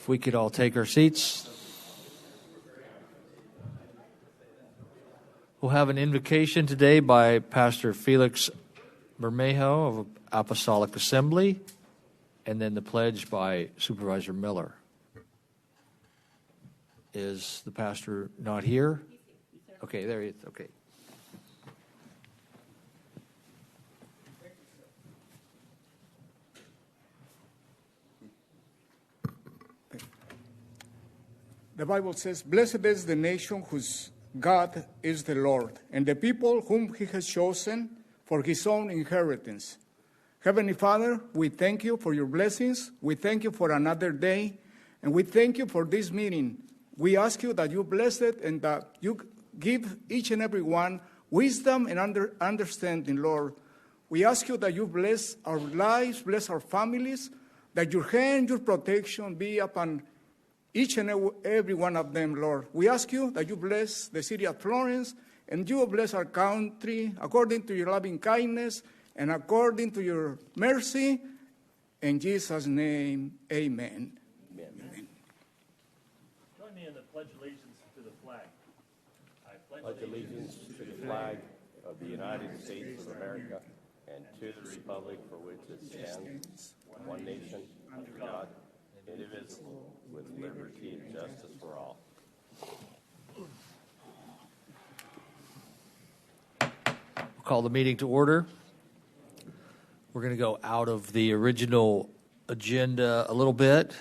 If we could all take our seats. We'll have an invocation today by Pastor Felix Bermejo of Apostolic Assembly, and then the pledge by Supervisor Miller. Is the pastor not here? Okay, there he is. Okay. The Bible says, "Blessed is the nation whose God is the Lord, and the people whom he has chosen for his own inheritance." Heavenly Father, we thank you for your blessings. We thank you for another day, and we thank you for this meeting. We ask you that you bless it and that you give each and every one wisdom and understanding, Lord. We ask you that you bless our lives, bless our families, that your hand, your protection be upon each and every one of them, Lord. We ask you that you bless the city of Florence, and you bless our country according to your loving kindness and according to your mercy. In Jesus' name, amen. Amen. Join me in the Pledge Allegiance to the flag. I Pledge allegiance to the flag of the United States of America and to the republic for which it stands, one nation, under God, indivisible, with liberty and justice for all. We'll call the meeting to order. We're going to go out of the original agenda a little bit,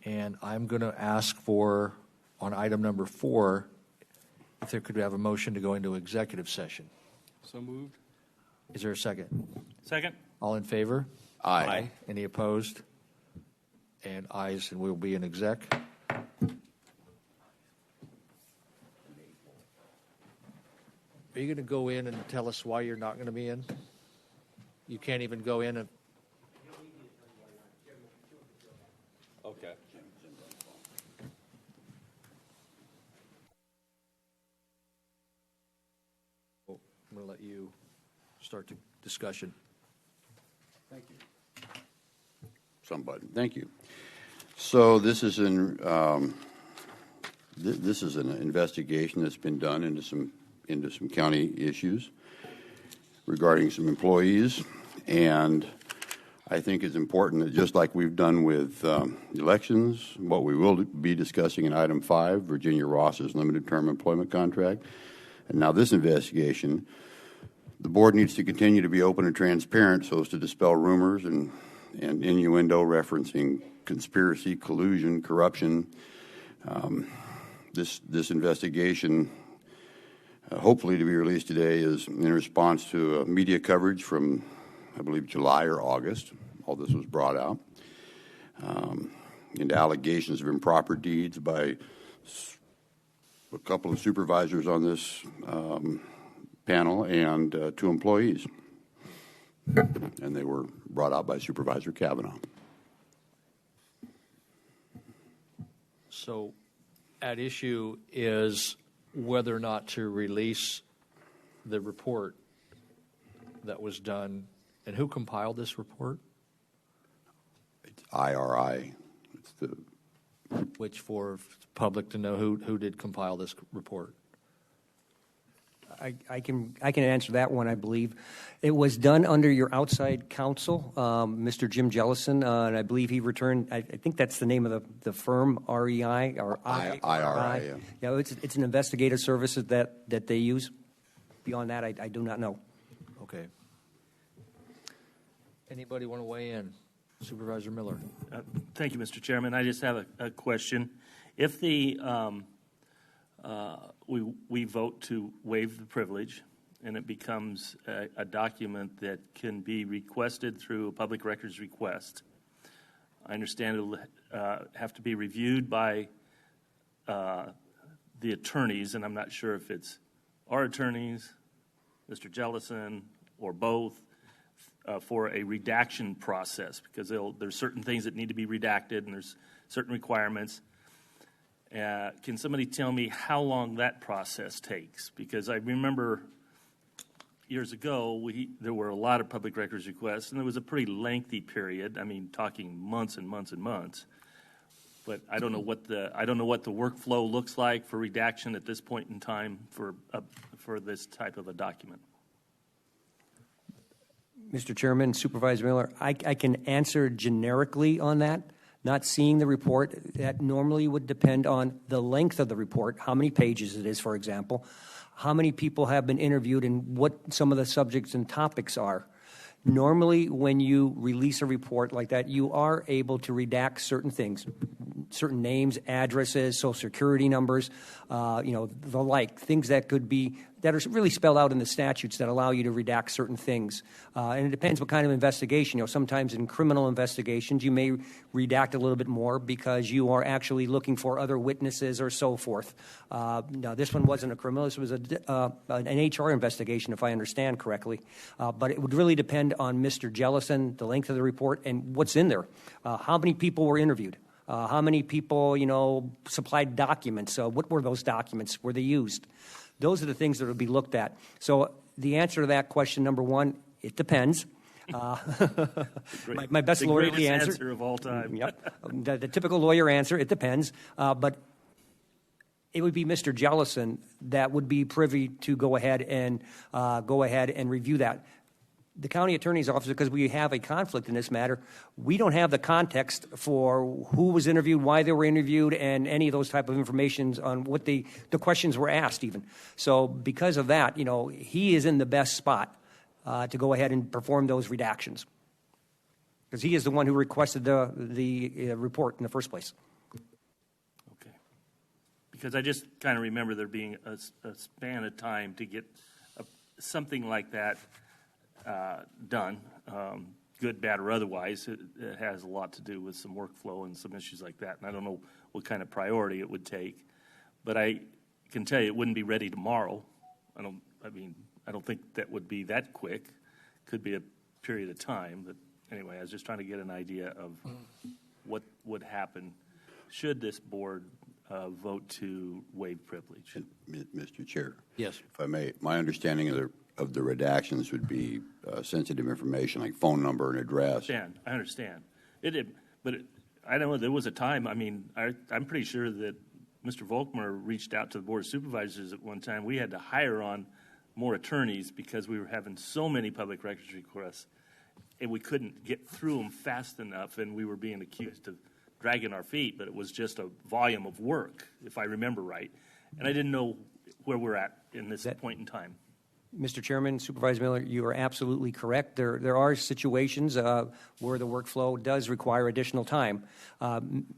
and I'm going to ask for, on item number 4, if there could have a motion to go into executive session. So moved. Is there a second? Second. All in favor? Aye. Any opposed? And ayes, and we'll be in exec. Are you going to go in and tell us why you're not going to be in? You can't even go in and... Okay. I'm going to let you start the discussion. Thank you. Somebody. Thank you. So this is an investigation that's been done into some county issues regarding some employees, and I think it's important that just like we've done with elections, what we will be discussing in item 5, Virginia Ross's limited term employment contract, and now this investigation, the board needs to continue to be open and transparent so as to dispel rumors and innuendo referencing conspiracy, collusion, corruption. This investigation, hopefully to be released today, is in response to media coverage from, I believe, July or August. All this was brought out. And allegations of improper deeds by a couple of supervisors on this panel and 2 employees. And they were brought out by Supervisor Kavanaugh. So at issue is whether or not to release the report that was done. And who compiled this report? It's IRI. It's the Which, for public to know, who did compile this report? I can answer that one, I believe. It was done under your outside counsel, Mr. Jim Jellison, and I believe he returned, I think that's the name of the firm, REI, or IRI. Yeah, it's an investigative service that they use. Beyond that, I do not know. Okay. Anybody want to weigh in? Supervisor Miller. Thank you, Mr. Chairman. I just have a question. If the we vote to waive the privilege, and it becomes a document that can be requested through a public records request, I understand it'll have to be reviewed by the attorneys, and I'm not sure if it's our attorneys, Mr. Jellison, or both, for a redaction process, because there's certain things that need to be redacted, and there's certain requirements. Can somebody tell me how long that process takes? Because I remember years ago, there were a lot of public records requests, and there was a pretty lengthy period, I mean, talking months and months and months, But I don't know what the workflow looks like for redaction at this point in time for this type of a document. Mr. Chairman, Supervisor Miller, I can answer generically on that. Not seeing the report, that normally would depend on the length of the report, how many pages it is, for example, how many people have been interviewed, and what some of the subjects and topics are. Normally, when you release a report like that, you are able to redact certain things, certain names, addresses, social security numbers, the like, things that could be, that are really spelled out in the statutes that allow you to redact certain things. And it depends what kind of investigation. Sometimes in criminal investigations, you may redact a little bit more because you are actually looking for other witnesses or so forth. Now, this one wasn't a criminal. This was an HR investigation, if I understand correctly. But it would really depend on Mr. Jellison, the length of the report, and what's in there. How many people were interviewed? How many people, supplied documents? What were those documents? Were they used? Those are the things that will be looked at. So the answer to that question, number one, it depends. My best lawyerly answer of all time. Yep. The typical lawyer answer, it depends. But it would be Mr. Jellison that would be privy to go ahead and review that. The county attorney's office, because we have a conflict in this matter, we don't have the context for who was interviewed, why they were interviewed, and any of those type of information on what the questions were asked even. So because of that, he is in the best spot to go ahead and perform those redactions, because he is the one who requested the report in the first place. Okay. Because I just kind of remember there being a span of time to get something like that done, good, bad, or otherwise. It has a lot to do with some workflow and some issues like that, and I don't know what kind of priority it would take, but I can tell you it wouldn't be ready tomorrow. I don't think that would be that quick. Could be a period of time, but anyway, I was just trying to get an idea of what would happen should this board vote to waive privilege. Mr. Chair. Yes. If I may, my understanding of the redactions would be sensitive information like phone number and address. I understand. I know there was a time, I'm pretty sure that Mr. Volkmer reached out to the Board of Supervisors at one time. We had to hire on more attorneys because we were having so many public records requests, and we couldn't get through them fast enough, and we were being accused of dragging our feet, but it was just a volume of work, if I remember right. And I didn't know where we're at in this point in time. Mr. Chairman, Supervisor Miller, you are absolutely correct. There are situations where the workflow does require additional time.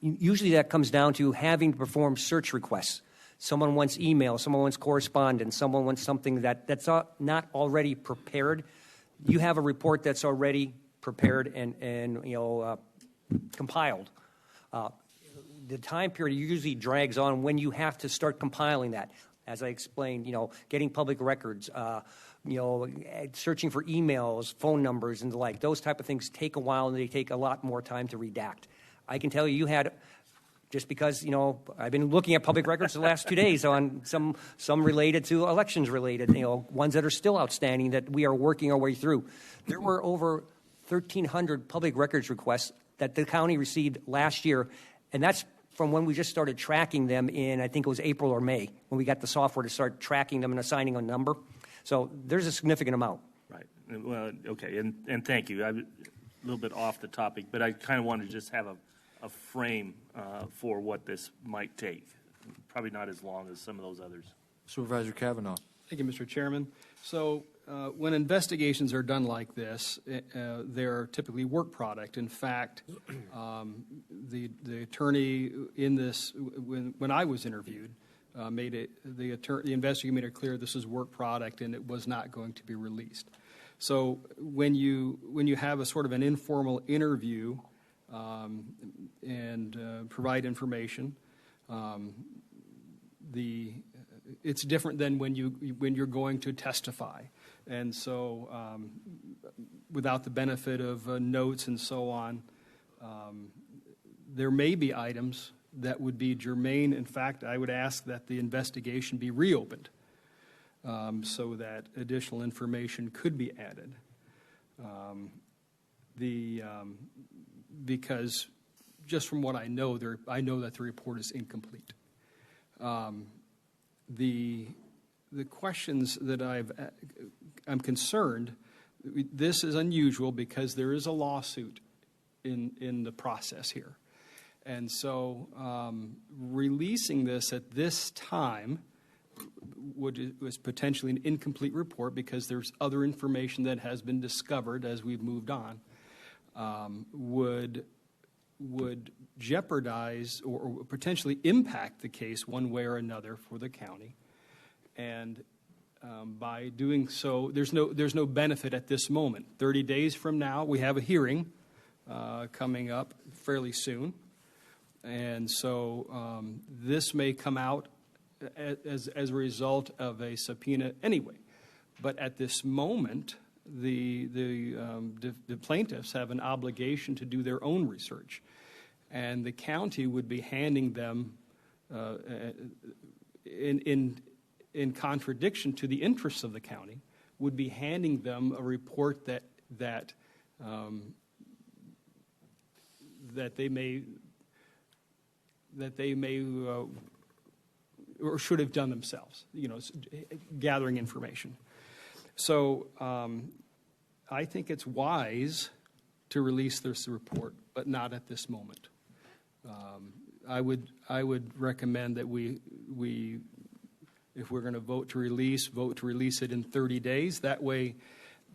Usually that comes down to having to perform search requests. Someone wants email, someone wants correspondence, someone wants something that's not already prepared. You have a report that's already prepared and compiled. The time period usually drags on when you have to start compiling that. As I explained, getting public records, searching for emails, phone numbers, and the like. Those type of things take a while, and they take a lot more time to redact. I can tell you had, just because, I've been looking at public records the last 2 days on some related to elections related, ones that are still outstanding that we are working our way through. There were over 1,300 public records requests that the county received last year, and that's from when we just started tracking them in, I think it was April or May, when we got the software to start tracking them and assigning a number. So there's a significant amount. Right. Well, okay, and thank you. I'm a little bit off the topic, but I kind of wanted to just have a frame for what this might take. Probably not as long as some of those others. Supervisor Kavanaugh. Thank you, Mr. Chairman. So when investigations are done like this, they're typically work product. In fact, the attorney in this, when I was interviewed, the investigator made it clear this is work product and it was not going to be released. So when you have a sort of an informal interview and provide information, it's different than when you're going to testify. And so without the benefit of notes and so on, there may be items that would be germane. In fact, I would ask that the investigation be reopened so that additional information could be added. Because just from what I know, I know that the report is incomplete. The questions that I'm concerned, this is unusual because there is a lawsuit in the process here. And so releasing this at this time was potentially an incomplete report because there's other information that has been discovered as we've moved on, would jeopardize or potentially impact the case one way or another for the county. And by doing so, there's no benefit at this moment. 30 days from now, we have a hearing coming up fairly soon. And so this may come out as a result of a subpoena anyway. But at this moment, the plaintiffs have an obligation to do their own research. And the county would be handing them, in contradiction to the interests of the county, would be handing them a report that they may or should have done themselves, gathering information. So I think it's wise to release this report, but not at this moment. I would recommend that we if we're going to vote to release it in 30 days. That way,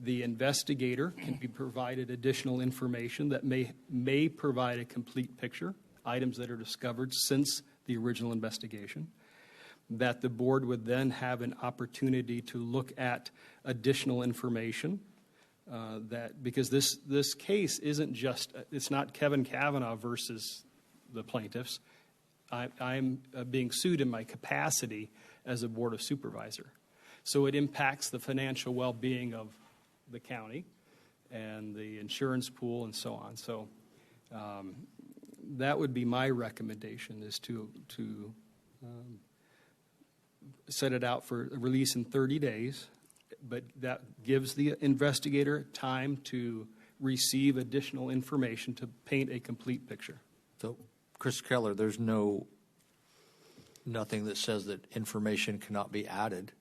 the investigator can be provided additional information that may provide a complete picture, items that are discovered since the original investigation, that the board would then have an opportunity to look at additional information, because this case isn't just, it's not Kevin Kavanaugh versus the plaintiffs. I'm being sued in my capacity as a board of supervisor. So it impacts the financial well-being of the county and the insurance pool and so on. So that would be my recommendation, is to set it out for release in 30 days, but that gives the investigator time to receive additional information to paint a complete picture. So, Chris Keller, there's nothing that says that information cannot be added.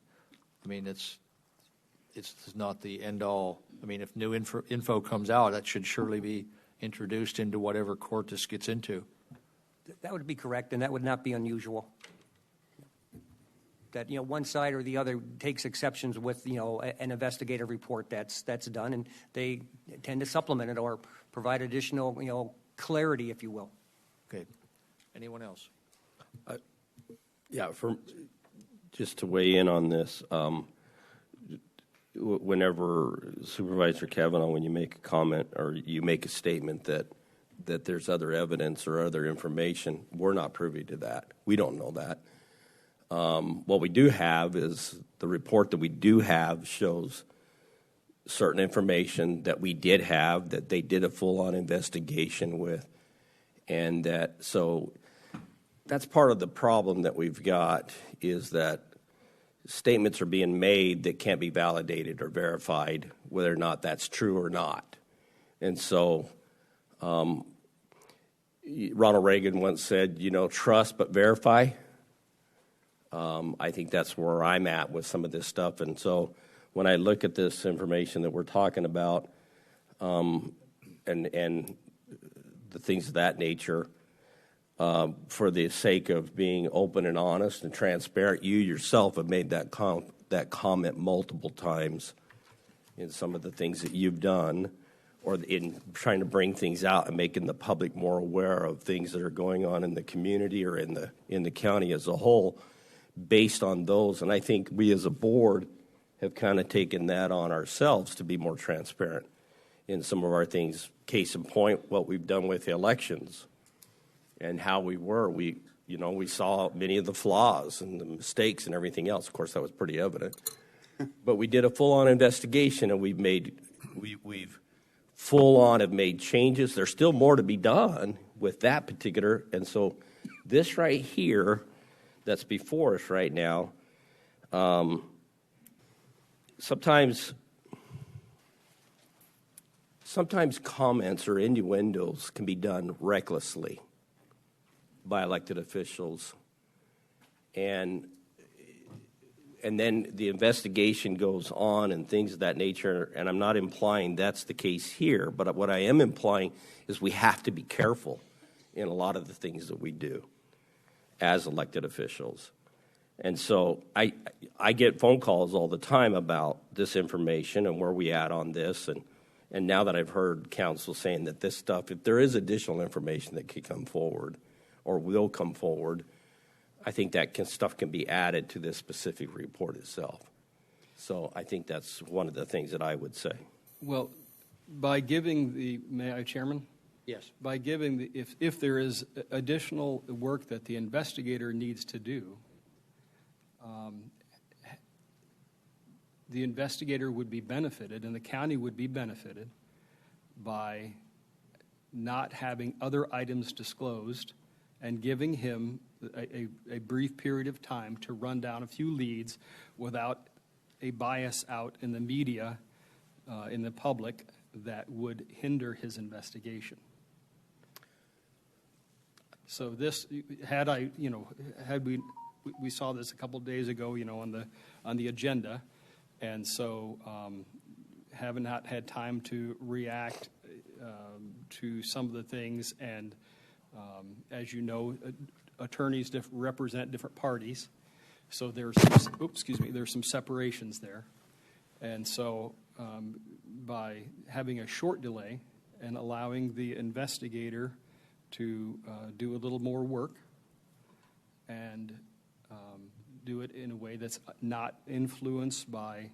I mean, it's not the end all. I mean, if new info comes out, that should surely be introduced into whatever court this gets into. That would be correct, and that would not be unusual. That, one side or the other takes exceptions with, an investigative report that's done, and they tend to supplement it or provide additional, clarity, if you will. Okay. Anyone else? Yeah, just to weigh in on this, whenever Supervisor Kavanaugh, when you make a comment or you make a statement that there's other evidence or other information, we're not privy to that. We don't know that. What we do have is the report that we do have shows certain information that we did have, that they did a full-on investigation with, and so that's part of the problem that we've got, is that statements are being made that can't be validated or verified, whether or not that's true or not. And so Ronald Reagan once said, trust but verify. I think that's where I'm at with some of this stuff. And so when I look at this information that we're talking about, and the things of that nature, for the sake of being open and honest and transparent, you yourself have made that comment multiple times in some of the things that you've done, or in trying to bring things out and making the public more aware of things that are going on in the community or in the county as a whole, based on those. And I think we as a board have kind of taken that on ourselves to be more transparent in some of our things. Case in point, what we've done with the elections and how we saw many of the flaws and the mistakes and everything else. Of course, that was pretty evident. But we did a full-on investigation, and we've full-on have made changes. There's still more to be done with that particular. And so this right here that's before us right now, sometimes sometimes comments or innuendos can be done recklessly by elected officials. And then the investigation goes on and things of that nature, and I'm not implying that's the case here, but what I am implying is we have to be careful in a lot of the things that we do as elected officials. And so I get phone calls all the time about this information and where we at on this, and now that I've heard counsel saying that this stuff, if there is additional information that could come forward or will come forward, I think that stuff can be added to this specific report itself. So I think that's one of the things that I would say. Well, by giving the, may I, Chairman? Yes. By giving the, if there is additional work that the investigator needs to do, the investigator would be benefited and the county would be benefited by not having other items disclosed and giving him a brief period of time to run down a few leads without a bias out in the media, in the public, that would hinder his investigation. So this, had we saw this a couple days ago, on the agenda, and so having not had time to react to some of the things, and as you know, attorneys represent different parties, so there's some separations there, and so by having a short delay and allowing the investigator to do a little more work and do it in a way that's not influenced by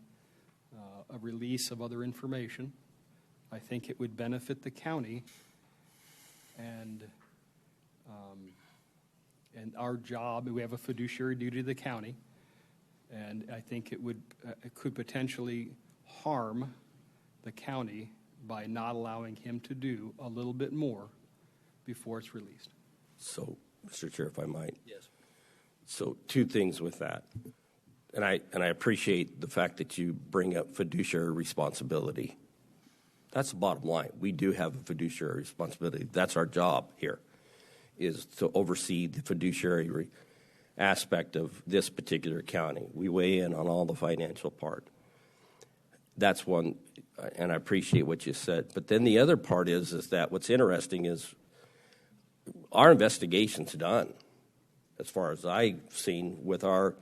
a release of other information, I think it would benefit the county and our job. We have a fiduciary duty to the county, and I think it could potentially harm the county by not allowing him to do a little bit more before it's released. So, Mr. Chair, if I might. Yes. So, two things with that. And I appreciate the fact that you bring up fiduciary responsibility. That's the bottom line. We do have a fiduciary responsibility. That's our job here, is to oversee the fiduciary aspect of this particular county. We weigh in on all the financial part. That's one, and I appreciate what you said. But then the other part is that what's interesting is our investigation's done, as far as I've seen with the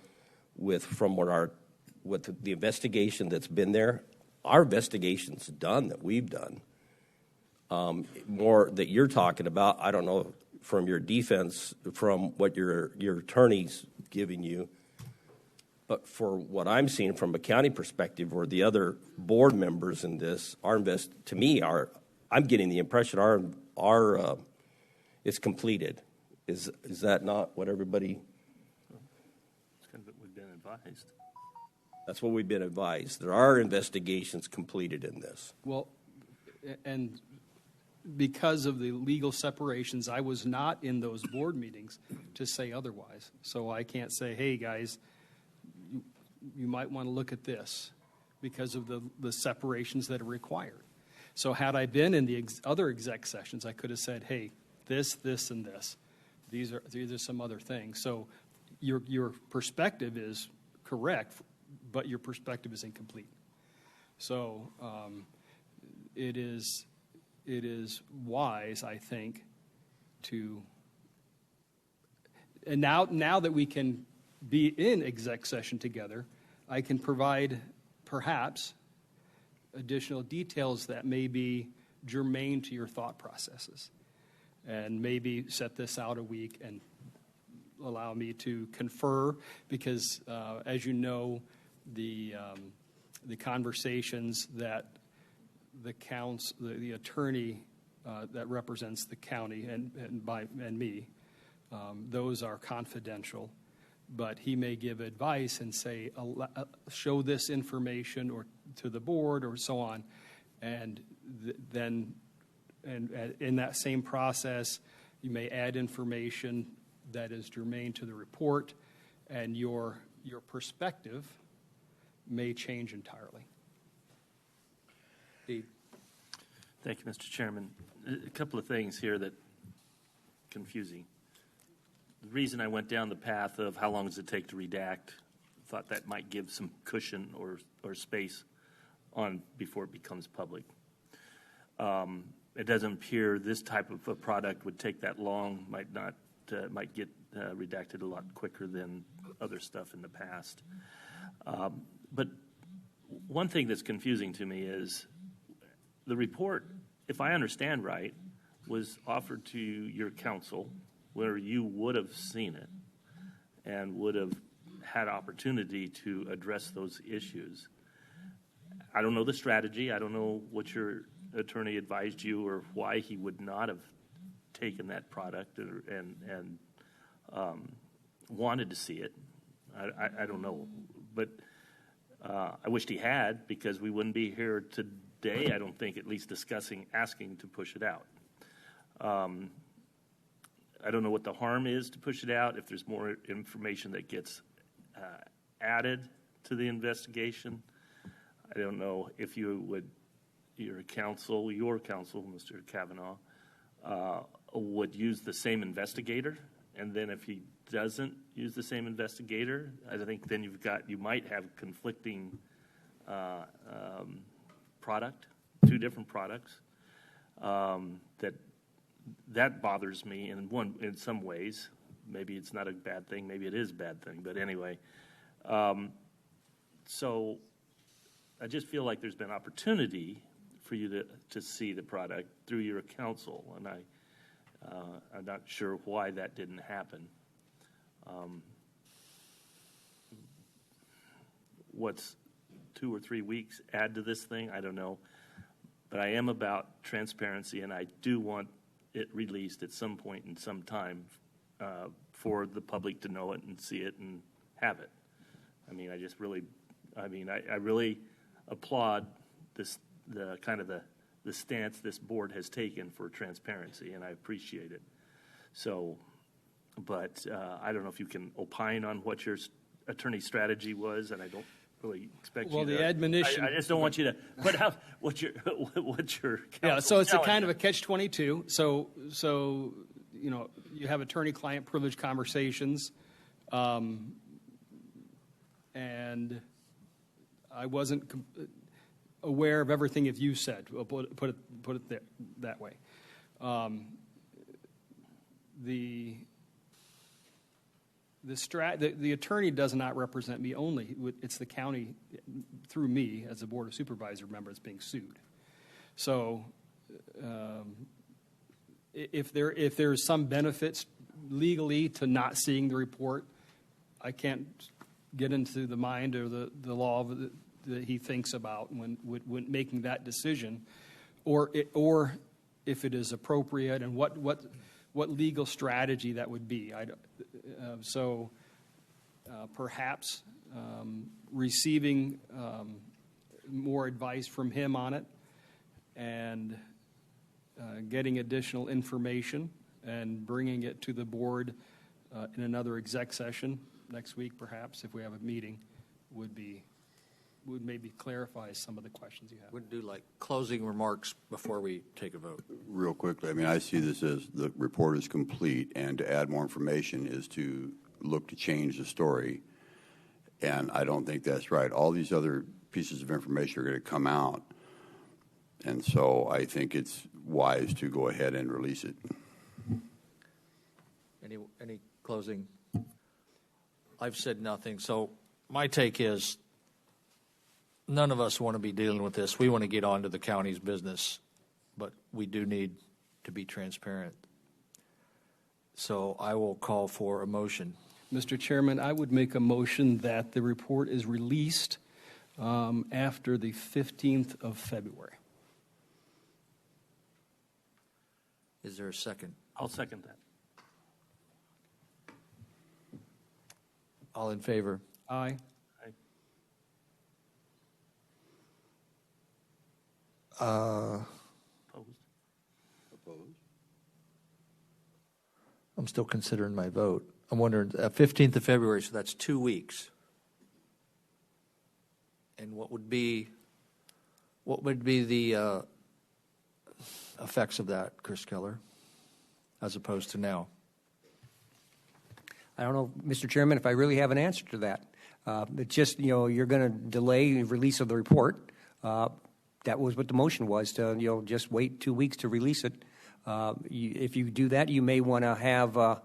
investigation that's been there. Our investigation's done that we've done. More that you're talking about, I don't know from your defense, from what your attorney's giving you, but for what I'm seeing from a county perspective or the other board members in this, I'm getting the impression our it's completed. Is that not what everybody? It's kind of what we've been advised. That's what we've been advised. There are investigations completed in this. Well, and because of the legal separations, I was not in those board meetings to say otherwise. So I can't say, hey, guys, you might want to look at this because of the separations that are required. So had I been in the other exec sessions, I could have said, hey, this, and this. These are some other things. So your perspective is correct, but your perspective is incomplete. So it is wise, I think, and now that we can be in exec session together, I can provide perhaps additional details that may be germane to your thought processes, and maybe set this out a week and allow me to confer, because as you know, the conversations that the attorney that represents the county and me, those are confidential, but he may give advice and say, show this information or to the board or so on, and then in that same process, you may add information that is germane to the report, and your perspective may change entirely. Steve? Thank you, Mr. Chairman. A couple of things here that confusing. The reason I went down the path of how long does it take to redact, thought that might give some cushion or space on before it becomes public. It doesn't appear this type of a product would take that long, might get redacted a lot quicker than other stuff in the past. But one thing that's confusing to me is the report, if I understand right, was offered to your council where you would have seen it and would have had opportunity to address those issues. I don't know the strategy. I don't know what your attorney advised you or why he would not have taken that product and wanted to see it. I don't know. But I wished he had, because we wouldn't be here today, I don't think, at least discussing, asking to push it out. I don't know what the harm is to push it out, if there's more information that gets added to the investigation. I don't know if you would, your counsel, Mr. Kavanaugh, would use the same investigator, and then if he doesn't use the same investigator, I think then you might have conflicting product, two different products. That bothers me in some ways. Maybe it's not a bad thing. Maybe it is a bad thing. But anyway, so I just feel like there's been opportunity for you to see the product through your counsel, and I'm not sure why that didn't happen. What's 2 or 3 weeks add to this thing? I don't know. But I am about transparency, and I do want it released at some point in some time for the public to know it and see it and have it. I mean, I really applaud the stance this board has taken for transparency, and I appreciate it. So, but I don't know if you can opine on what your attorney's strategy was, and I don't really expect you to. Well, the admonition. I just don't want you to put out what your Yeah, so it's a kind you. of a catch-22. So you know, you have attorney-client privilege conversations, and I wasn't aware of everything that you said. We'll put it that way. The attorney does not represent me only. It's the county, through me, as a Board of Supervisor member, that's being sued. So if there's some benefits legally to not seeing the report, I can't get into the mind or the law that he thinks about when making that decision, or if it is appropriate and what legal strategy that would be. Perhaps receiving more advice from him on it and getting additional information and bringing it to the board in another exec session next week, perhaps, if we have a meeting, would maybe clarify some of the questions you have. Would do like closing remarks before we take a vote. Real quickly, I mean, I see this as the report is complete, and to add more information is to look to change the story, and I don't think that's right. All these other pieces of information are going to come out, and so I think it's wise to go ahead and release it. Any closing? I've said nothing, so my take is none of us want to be dealing with this. We want to get on to the county's business, but we do need to be transparent. So I will call for a motion. Mr. Chairman, I would make a motion that the report is released after the 15th of February. Is there a second? I'll second that. All in favor? Aye. Opposed? I'm still considering my vote. I'm wondering, 15th of February, so that's 2 weeks. And what would be the effects of that, Chris Keller, as opposed to now? I don't know, Mr. Chairman, if I really have an answer to that. It's just, you're going to delay the release of the report. That was what the motion was, to, just wait 2 weeks to release it. If you do that, you may want to have, to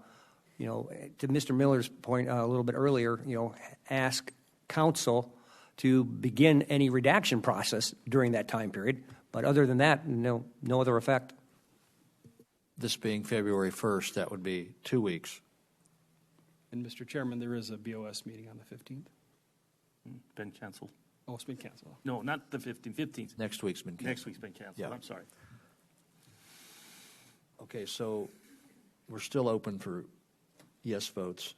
Mr. Miller's point a little bit earlier, ask council to begin any redaction process during that time period. But other than that, no other effect. This being February 1st, that would be 2 weeks. And Mr. Chairman, there is a BOS meeting on the 15th. Been canceled. Oh, it's been canceled. No, not the 15th. 15th. Next week's been canceled. Next week's been canceled. Yeah. I'm sorry. Okay, so we're still open for yes votes.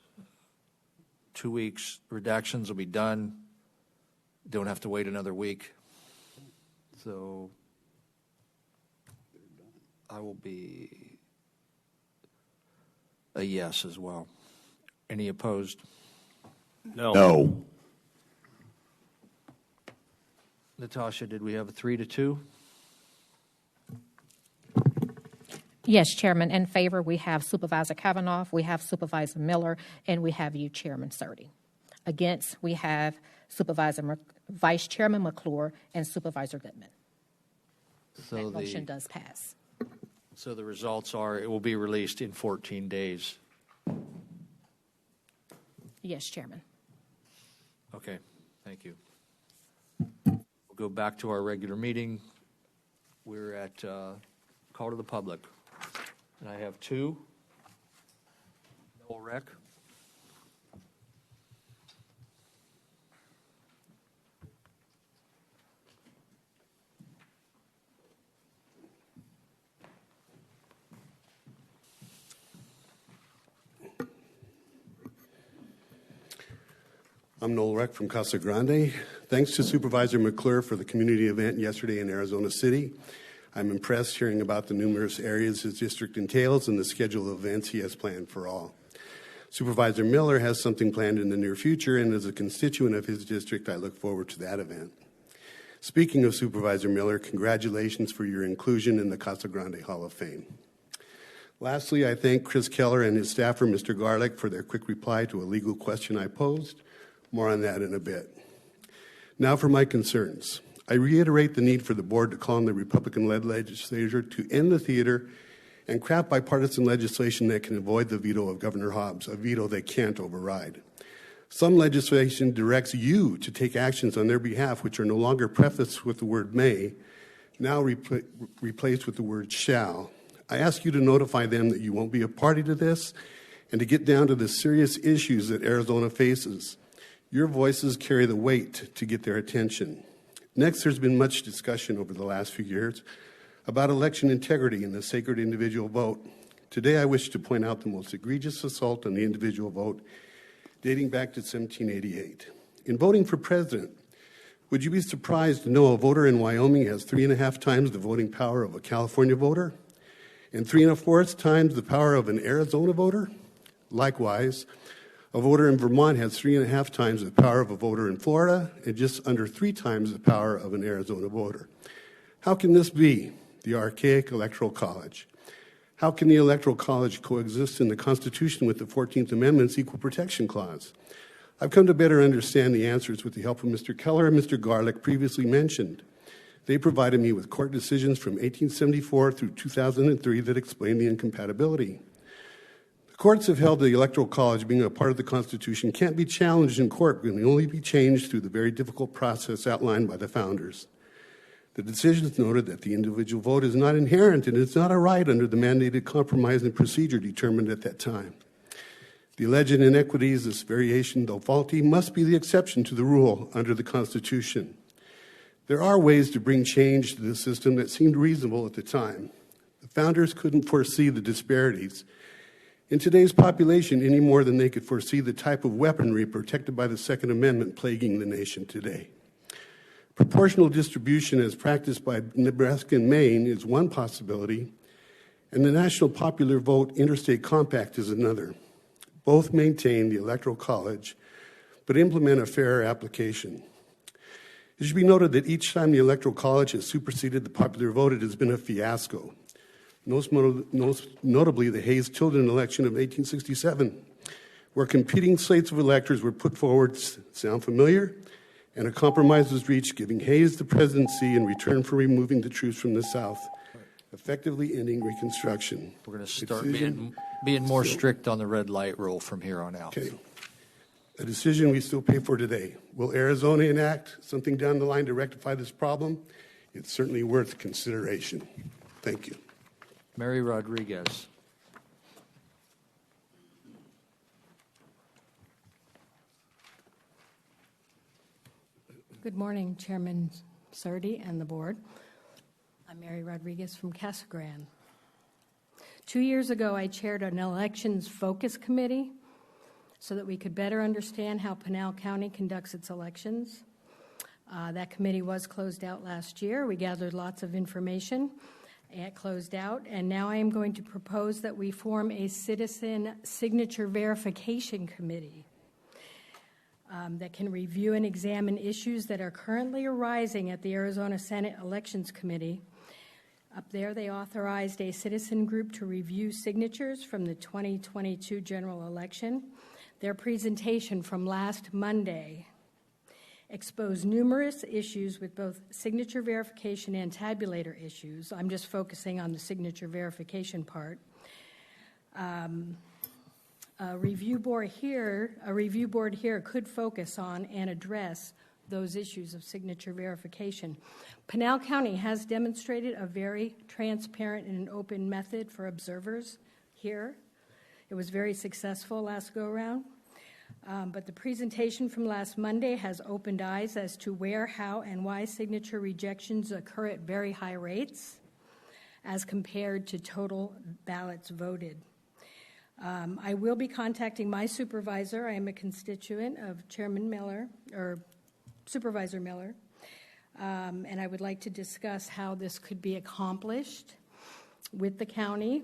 2 weeks, redactions will be done. Don't have to wait another week. So I will be a yes as well. Any opposed? No. Natasha, did we have a 3-2? Yes, Chairman. In favor, we have Supervisor Kavanaugh, we have Supervisor Miller, and we have you, Chairman Surtee. Against, we have Vice Chairman McClure and Supervisor Goodman. So That motion does pass. So the results are it will be released in 14 days. Yes, Chairman. Okay, thank you. We'll go back to our regular meeting. We're at call to the public. And I have two. Noel Reck. I'm Noel Reck from Casa Grande. Thanks to Supervisor McClure for the community event yesterday in Arizona City. I'm impressed hearing about the numerous areas his district entails and the schedule of events he has planned for all. Supervisor Miller has something planned in the near future, and as a constituent of his district, I look forward to that event. Speaking of Supervisor Miller, congratulations for your inclusion in the Casa Grande Hall of Fame. Lastly, I thank Chris Keller and his staffer, Mr. Garlick, for their quick reply to a legal question I posed. More on that in a bit. Now for my concerns. I reiterate the need for the board to call on the Republican-led legislature to end the theater and craft bipartisan legislation that can avoid the veto of Governor Hobbs, a veto they can't override. Some legislation directs you to take actions on their behalf which are no longer prefaced with the word may, now replaced with the word shall. I ask you to notify them that you won't be a party to this and to get down to the serious issues that Arizona faces. Your voices carry the weight to get their attention. Next, there's been much discussion over the last few years about election integrity and the sacred individual vote. Today, I wish to point out the most egregious assault on the individual vote dating back to 1788. In voting for president, would you be surprised to know a voter in Wyoming has 3.5 times the voting power of a California voter and 3.25 times the power of an Arizona voter? Likewise, a voter in Vermont has 3.5 times the power of a voter in Florida and just under 3 times the power of an Arizona voter. How can this be? The archaic Electoral College. How can the Electoral College coexist in the Constitution with the 14th Amendment's Equal Protection Clause? I've come to better understand the answers with the help of Mr. Keller and Mr. Garlick previously mentioned. They provided me with court decisions from 1874 through 2003 that explain the incompatibility. Courts have held the Electoral College, being a part of the Constitution, can't be challenged in court, but can only be changed through the very difficult process outlined by the founders. The decisions noted that the individual vote is not inherent and it's not a right under the mandated compromise and procedure determined at that time. The alleged inequities, this variation, though faulty, must be the exception to the rule under the Constitution. There are ways to bring change to the system that seemed reasonable at the time. The founders couldn't foresee the disparities in today's population any more than they could foresee the type of weaponry protected by the Second Amendment plaguing the nation today. Proportional distribution as practiced by Nebraska and Maine is one possibility, and the National Popular Vote Interstate Compact is another. Both maintain the Electoral College, but implement a fairer application. It should be noted that each time the Electoral College has superseded the popular vote, it has been a fiasco. most notably the Hayes Tilden election of 1867, where competing slates of electors were put forward. Sound familiar? And a compromise was reached, giving Hayes the presidency in return for removing the troops from the South, effectively ending Reconstruction. We're going to start being more strict on the red light rule from here on out. Okay. A decision we still pay for today. Will Arizona enact something down the line to rectify this problem? It's certainly worth consideration. Thank you. Mary Rodriguez. Good morning, Chairman Surdy and the board. I'm Mary Rodriguez from Casa Grande. 2 years ago, I chaired an elections focus committee so that we could better understand how Pinal County conducts its elections. That committee was closed out last year. We gathered lots of information. It closed out, and now I am going to propose that we form a citizen signature verification committee that can review and examine issues that are currently arising at the Arizona Senate Elections Committee. Up there, they authorized a citizen group to review signatures from the 2022 general election. Their presentation from last Monday exposed numerous issues with both signature verification and tabulator issues. I'm just focusing on the signature verification part. A review board here could focus on and address those issues of signature verification. Pinal County has demonstrated a very transparent and open method for observers here. It was very successful last go-around. But the presentation from last Monday has opened eyes as to where, how, and why signature rejections occur at very high rates as compared to total ballots voted. I will be contacting my supervisor. I am a constituent of Chairman Miller, or Supervisor Miller, and I would like to discuss how this could be accomplished with the county.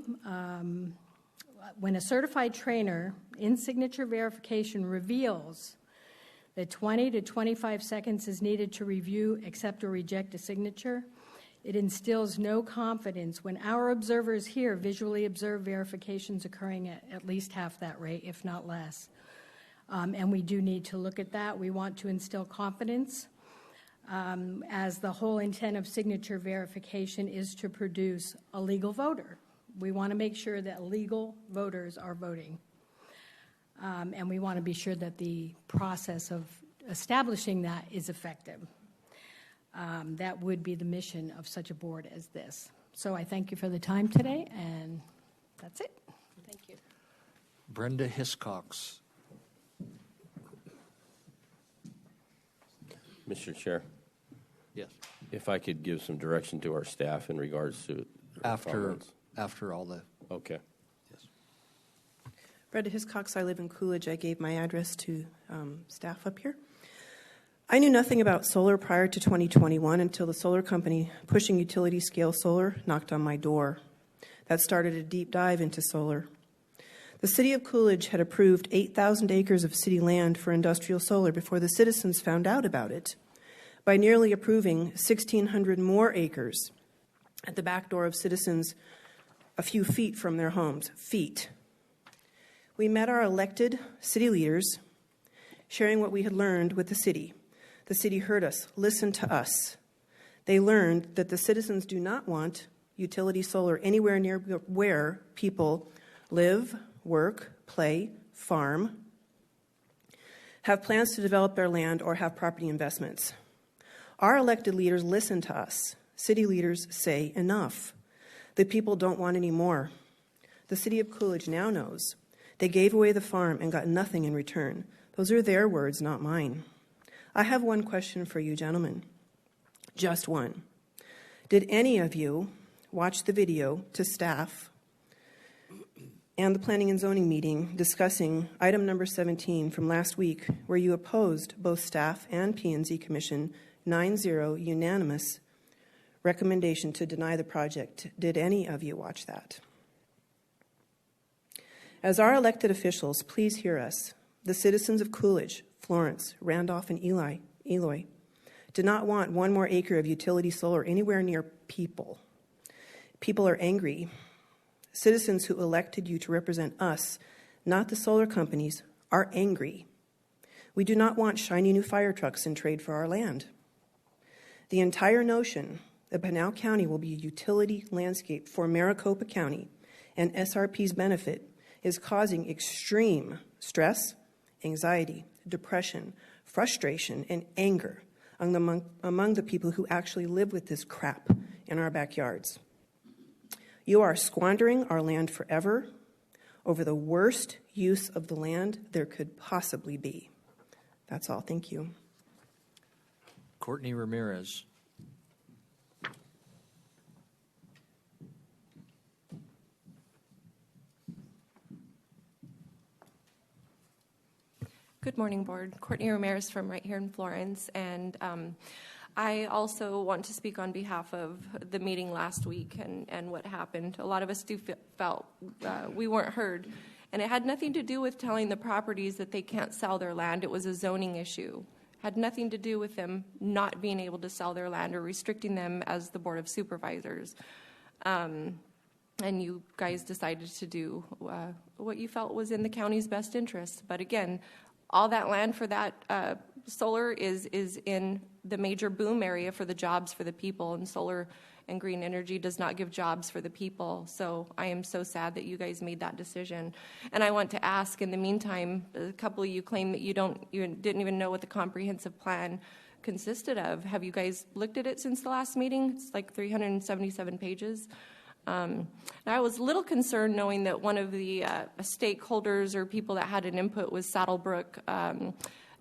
When a certified trainer in signature verification reveals that 20 to 25 seconds is needed to review, accept, or reject a signature, it instills no confidence when our observers here visually observe verifications occurring at least half that rate, if not less. And we do need to look at that. We want to instill confidence, as the whole intent of signature verification is to produce a legal voter. We want to make sure that legal voters are voting. And we want to be sure that the process of establishing that is effective. That would be the mission of such a board as this. So I thank you for the time today, and that's it. Thank you. Brenda Hiscox. Mr. Chair, Yes. if I could give some direction to our staff in regards to comments. After all the, Okay. yes. Brenda Hiscox, I live in Coolidge. I gave my address to staff up here. I knew nothing about solar prior to 2021 until the solar company pushing utility scale solar knocked on my door. That started a deep dive into solar. The city of Coolidge had approved 8,000 acres of city land for industrial solar before the citizens found out about it, by nearly approving 1,600 more acres at the back door of citizens a few feet from their homes. Feet. We met our elected city leaders, sharing what we had learned with the city. The city heard us, listened to us. They learned that the citizens do not want utility solar anywhere near where people live, work, play, farm, have plans to develop their land, or have property investments. Our elected leaders listen to us. City leaders say enough. The people don't want any more. The city of Coolidge now knows. They gave away the farm and got nothing in return. Those are their words, not mine. I have one question for you, gentlemen. Just one. Did any of you watch the video to staff and the Planning and Zoning meeting discussing item number 17 from last week, where you opposed both staff and P&Z Commission 9-0 unanimous recommendation to deny the project? Did any of you watch that? As our elected officials, please hear us. The citizens of Coolidge, Florence, Randolph, and Eloy do not want one more acre of utility solar anywhere near people. People are angry. Citizens who elected you to represent us, not the solar companies, are angry. We do not want shiny new fire trucks in trade for our land. The entire notion that Pinal County will be a utility landscape for Maricopa County and SRP's benefit is causing extreme stress, anxiety, depression, frustration, and anger among the people who actually live with this crap in our backyards. You are squandering our land forever over the worst use of the land there could possibly be. That's all. Thank you. Courtney Ramirez. Good morning, Board. Courtney Ramirez from right here in Florence, and I also want to speak on behalf of the meeting last week and what happened. A lot of us felt we weren't heard, and it had nothing to do with telling the properties that they can't sell their land. It was a zoning issue. It had nothing to do with them not being able to sell their land or restricting them as the Board of Supervisors. And you guys decided to do what you felt was in the county's best interest. But again, all that land for that solar is in the major boom area for the jobs for the people, and solar and green energy does not give jobs for the people. So I am so sad that you guys made that decision. And I want to ask, in the meantime, a couple of you claim that you didn't even know what the comprehensive plan consisted of. Have you guys looked at it since the last meeting? It's like 377 pages. I was a little concerned knowing that one of the stakeholders or people that had an input was Saddlebrook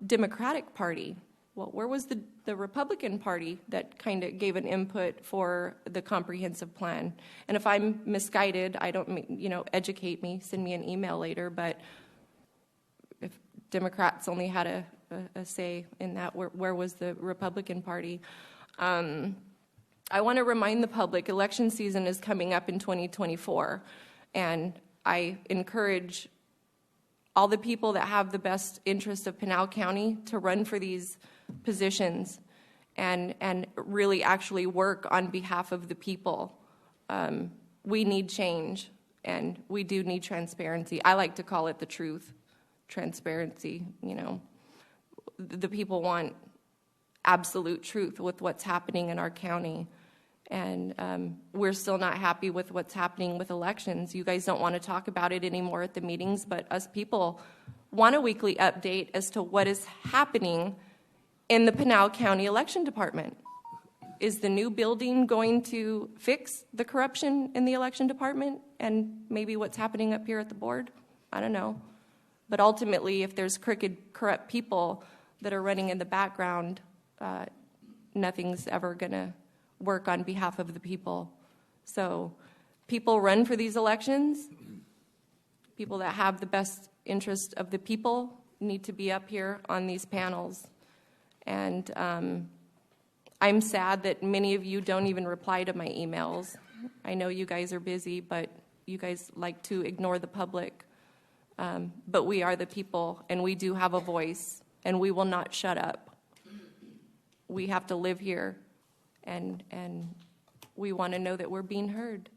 Democratic Party. Well, where was the Republican Party that kind of gave an input for the comprehensive plan? And if I'm misguided, I don't, educate me, send me an email later, but if Democrats only had a say in that, where was the Republican Party? I want to remind the public, election season is coming up in 2024, and I encourage all the people that have the best interest of Pinal County to run for these positions and really actually work on behalf of the people. We need change, and we do need transparency. I like to call it the truth, transparency. The people want absolute truth with what's happening in our county. And we're still not happy with what's happening with elections. You guys don't want to talk about it anymore at the meetings, but us people want a weekly update as to what is happening in the Pinal County Election Department. Is the new building going to fix the corruption in the election department and maybe what's happening up here at the board? I don't know. But ultimately, if there's crooked, corrupt people that are running in the background, nothing's ever going to work on behalf of the people. So people run for these elections. People that have the best interest of the people need to be up here on these panels. And I'm sad that many of you don't even reply to my emails. I know you guys are busy, but you guys like to ignore the public. But we are the people, and we do have a voice, and we will not shut up. We have to live here. And we want to know that we're being heard.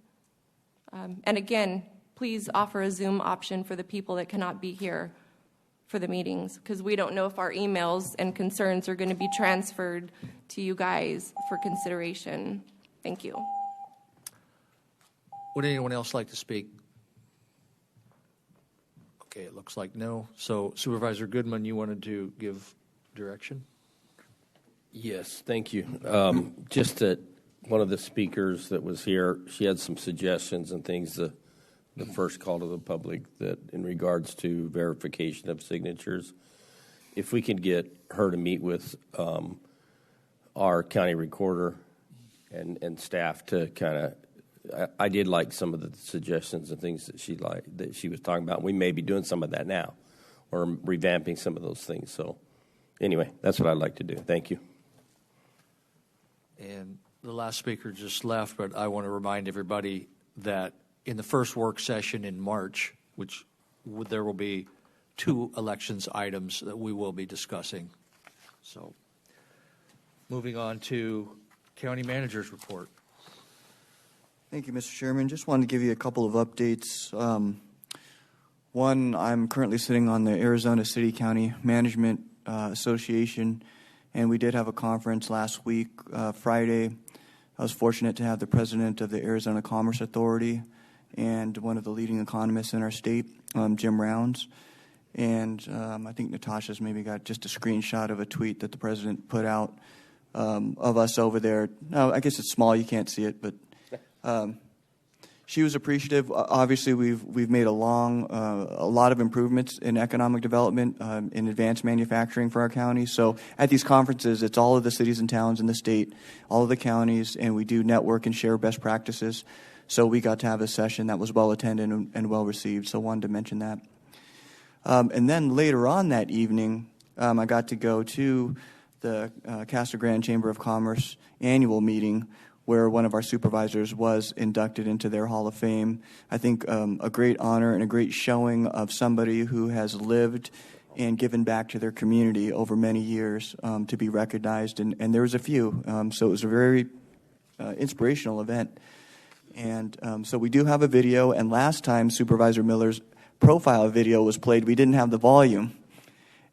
And again, please offer a Zoom option for the people that cannot be here for the meetings, because we don't know if our emails and concerns are going to be transferred to you guys for consideration. Thank you. Would anyone else like to speak? Okay, it looks like no. So Supervisor Goodman, you wanted to give direction? Yes, thank you. Just that one of the speakers that was here, she had some suggestions and things, the first call to the public, that in regards to verification of signatures, if we could get her to meet with our county recorder and staff to kind of, I did like some of the suggestions and things that she was talking about. We may be doing some of that now, or revamping some of those things. So anyway, that's what I'd like to do. Thank you. And the last speaker just left, but I want to remind everybody that in the first work session in March, there will be 2 elections items that we will be discussing. So moving on to County Manager's report. Thank you, Mr. Chairman. Just wanted to give you a couple of updates. One, I'm currently sitting on the Arizona City County Management Association, and we did have a conference last week, Friday. I was fortunate to have the president of the Arizona Commerce Authority and one of the leading economists in our state, Jim Rounds. And I think Natasha's maybe got just a screenshot of a tweet that the president put out of us over there. No, I guess it's small, you can't see it, but she was appreciative. Obviously, we've made a lot of improvements in economic development, in advanced manufacturing for our county. So at these conferences, it's all of the cities and towns in the state, all of the counties, and we do network and share best practices. So we got to have a session that was well attended and well received. So wanted to mention that. And then later on that evening, I got to go to the Casa Grande Chamber of Commerce annual meeting, where one of our supervisors was inducted into their Hall of Fame. I think a great honor and a great showing of somebody who has lived and given back to their community over many years to be recognized. And there was a few. So it was a very inspirational event. And so we do have a video. And last time Supervisor Miller's profile video was played, we didn't have the volume.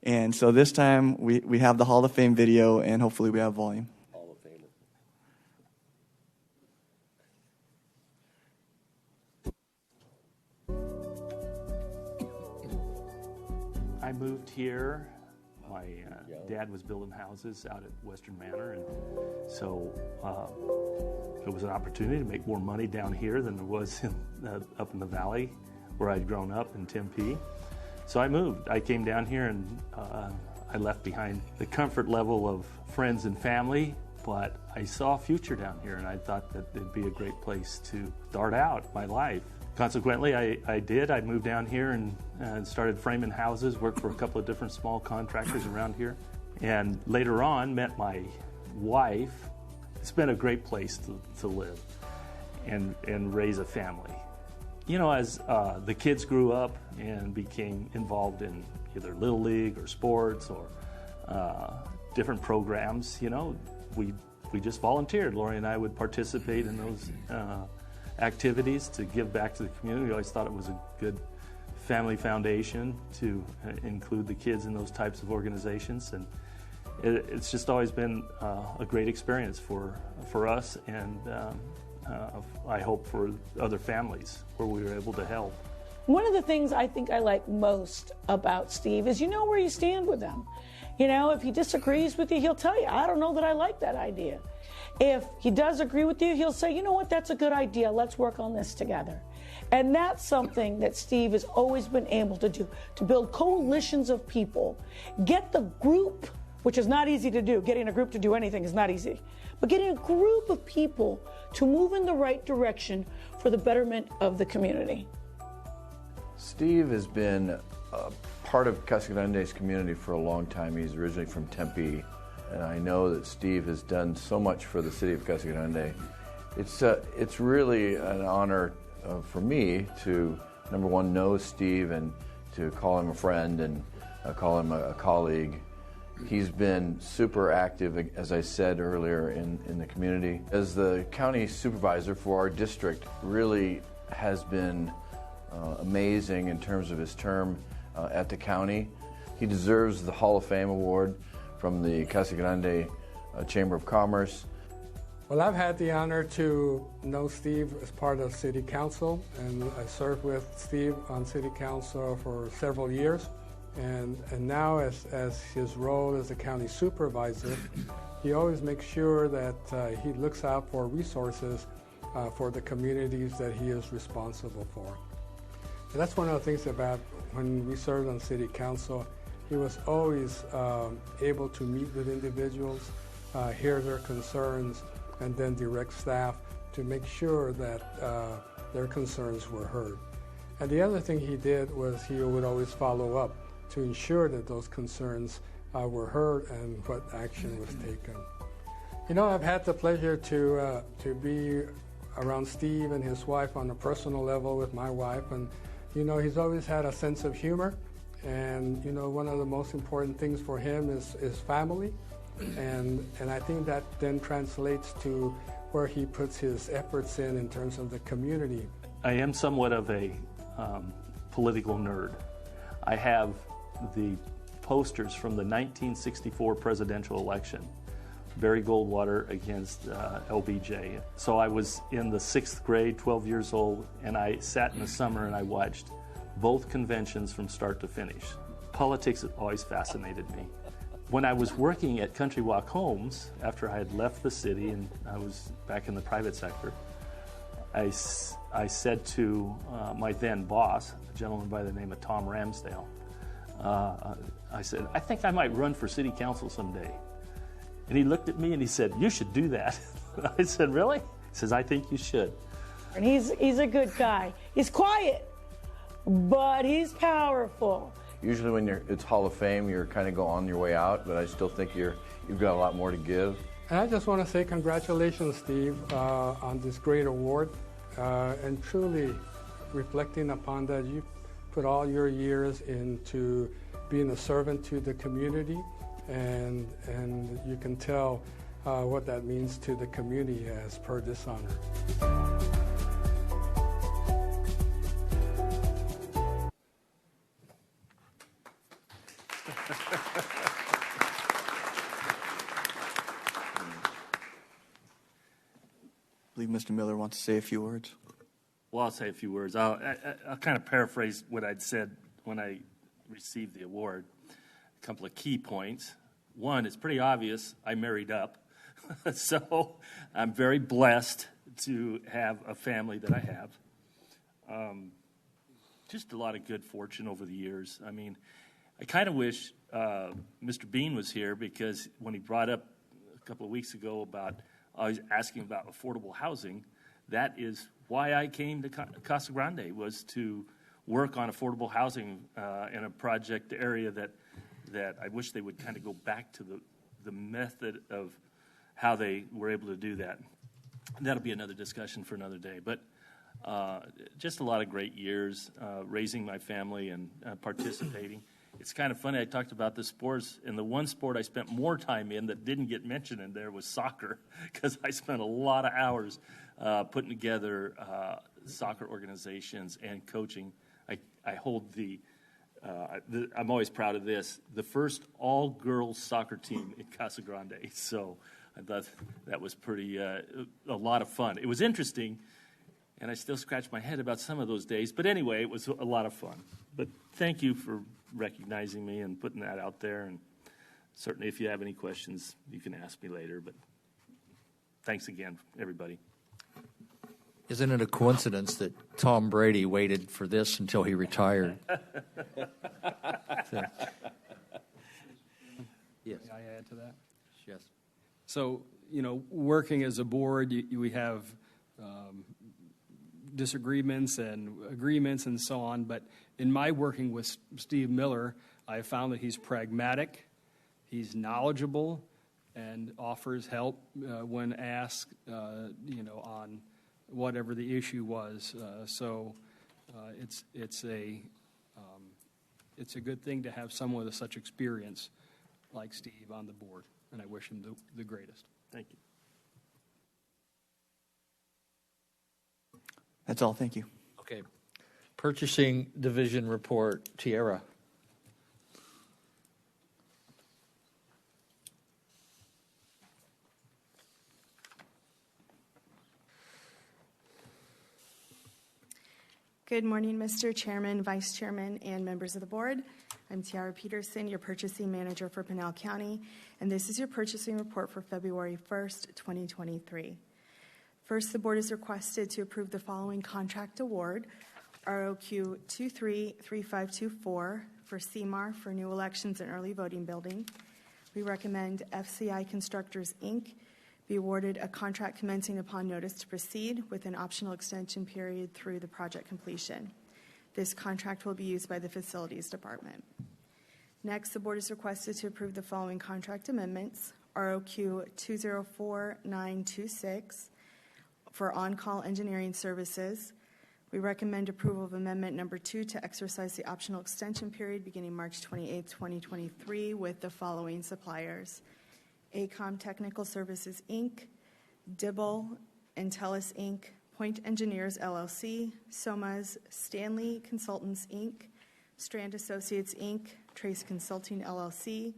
And so this time we have the Hall of Fame video, and hopefully we have volume. I moved here. My dad was building houses out at Western Manor, and so it was an opportunity to make more money down here than there was up in the valley where I'd grown up in Tempe. So I moved. I came down here, and I left behind the comfort level of friends and family, but I saw a future down here, and I thought that it'd be a great place to start out my life. Consequently, I did. I moved down here and started framing houses, worked for a couple of different small contractors around here, and later on met my wife. It's been a great place to live and raise a family. You know, as the kids grew up and became involved in either Little League or sports or different programs, you know, we just volunteered. Lori and I would participate in those activities to give back to the community. I always thought it was a good family foundation to include the kids in those types of organizations, and it's just always been a great experience for us, and I hope for other families where we were able to help. One of the things I think I like most about Steve is you know where you stand with him. You know, if he disagrees with you, he'll tell you, I don't know that I like that idea. If he does agree with you, he'll say, you know what, that's a good idea. Let's work on this together. And that's something that Steve has always been able to do, to build coalitions of people, get the group, which is not easy to do. Getting a group to do anything is not easy. But getting a group of people to move in the right direction for the betterment of the community. Steve has been part of Casa Grande's community for a long time. He's originally from Tempe, and I know that Steve has done so much for the city of Casa Grande. It's really an honor for me to, number one, know Steve and to call him a friend and call him a colleague. He's been super active, as I said earlier, in the community. As the county supervisor for our district, really has been amazing in terms of his term at the county. He deserves the Hall of Fame award from the Casa Grande Chamber of Commerce. Well, I've had the honor to know Steve as part of City Council, and I served with Steve on City Council for several years. And now as his role as a county supervisor, he always makes sure that he looks out for resources for the communities that he is responsible for. And that's one of the things about when we served on City Council. He was always able to meet with individuals, hear their concerns, and then direct staff to make sure that their concerns were heard. And the other thing he did was he would always follow up to ensure that those concerns were heard and what action was taken. You know, I've had the pleasure to be around Steve and his wife on a personal level with my wife, and you know, he's always had a sense of humor, and you know, one of the most important things for him is family, and I think that then translates to where he puts his efforts in terms of the community. I am somewhat of a political nerd. I have the posters from the 1964 presidential election, Barry Goldwater against LBJ. So I was in the 6th grade, 12 years old, and I sat in the summer and I watched both conventions from start to finish. Politics has always fascinated me. When I was working at Country Walk Homes, after I had left the city and I was back in the private sector, I said to my then boss, a gentleman by the name of Tom Ramsdale, I said, I think I might run for city council someday. And he looked at me and he said, you should do that. I said, really? He says, I think you should. And he's a good guy. He's quiet, but he's powerful. Usually when it's Hall of Fame, you're kind of go on your way out, but I still think you've got a lot more to give. And I just want to say congratulations, Steve, on this great award, and truly reflecting upon that, you put all your years into being a servant to the community, and you can tell what that means to the community as per this honor. I believe Mr. Miller wants to say a few words. Well, I'll say a few words. I'll kind of paraphrase what I'd said when I received the award. A couple of key points. One, it's pretty obvious I married up. So I'm very blessed to have a family that I have. Just a lot of good fortune over the years. I mean, I kind of wish Mr. Bean was here, because when he brought up a couple of weeks ago about I was asking about affordable housing, that is why I came to Casa Grande, was to work on affordable housing in a project area that I wish they would kind of go back to the method of how they were able to do that. That'll be another discussion for another day. But just a lot of great years raising my family and participating. It's kind of funny, I talked about the sports, and the one sport I spent more time in that didn't get mentioned in there was soccer, because I spent a lot of hours putting together soccer organizations and coaching. I hold I'm always proud of this, the first all-girls soccer team in Casa Grande. So I thought that was pretty, a lot of fun. It was interesting, and I still scratch my head about some of those days. But anyway, it was a lot of fun. But thank you for recognizing me and putting that out there. And certainly if you have any questions, you can ask me later. But thanks again, everybody. Isn't it a coincidence that Tom Brady waited for this until he retired? So, yes. May I add to that? Yes. So, working as a board, we have disagreements and agreements and so on, but in my working with Steve Miller, I found that he's pragmatic, he's knowledgeable, and offers help when asked, on whatever the issue was. So it's a good thing to have someone with such experience like Steve on the board, and I wish him the greatest. Thank you. That's all. Thank you. Okay. Purchasing Division Report, Tierra. Good morning, Mr. Chairman, Vice Chairman, and members of the board. I'm Tiara Peterson, your purchasing manager for Pinal County, and this is your purchasing report for February 1st, 2023. First, the board is requested to approve the following contract award, ROQ 233524 for CMAR for new elections and early voting building. We recommend FCI Constructors, Inc. be awarded a contract commencing upon notice to proceed with an optional extension period through the project completion. This contract will be used by the Facilities Department. Next, the board is requested to approve the following contract amendments, ROQ 204926 for on-call engineering services. We recommend approval of amendment number 2 to exercise the optional extension period beginning March 28, 2023 with the following suppliers: ACOM Technical Services, Inc., Dibble Intellis, Inc., Point Engineers, LLC, Somas, Stanley Consultants, Inc., Strand Associates, Inc., Trace Consulting, LLC,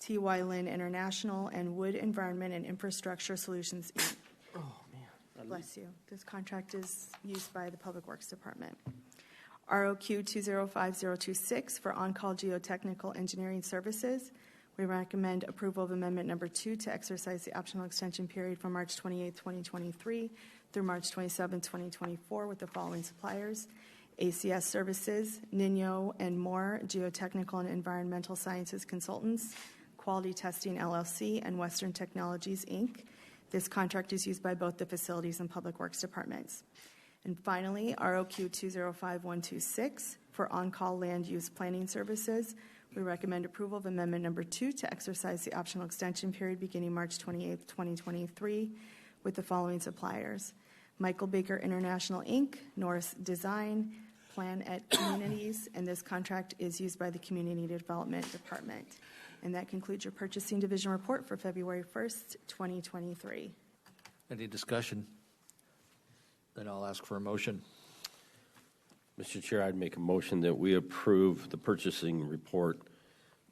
T.Y. Lin International, and Wood Environment and Infrastructure Solutions, Inc. Oh, man. Bless you. This contract is used by the Public Works Department. ROQ 205026 for on-call geotechnical engineering services. We recommend approval of Amendment Number 2 to exercise the optional extension period from March 28, 2023 through March 27, 2024 with the following suppliers: ACS Services, Nino and More Geotechnical and Environmental Sciences Consultants, Quality Testing LLC, and Western Technologies, Inc. This contract is used by both the Facilities and Public Works Departments. And finally, ROQ 205126 for on-call land use planning services. We recommend approval of Amendment Number 2 to exercise the optional extension period beginning March 28, 2023 with the following suppliers: Michael Baker International, Inc., Norris Design, Plan at Communities, and this contract is used by the Community Development Department. And that concludes your Purchasing Division report for February 1st, 2023. Any discussion? Then I'll ask for a motion. Mr. Chair, I'd make a motion that we approve the purchasing report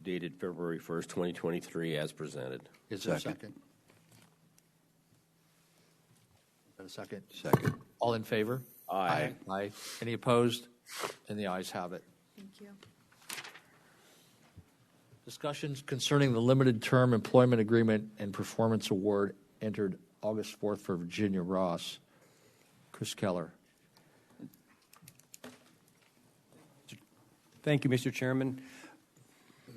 dated February 1st, 2023 as presented. Is there a second? Is there a second? Second. All in favor? Aye. Aye. Any opposed? And the ayes have it. Thank you. Discussions concerning the limited term employment agreement and performance award entered August 4th for Virginia Ross. Chris Keller. Thank you, Mr. Chairman.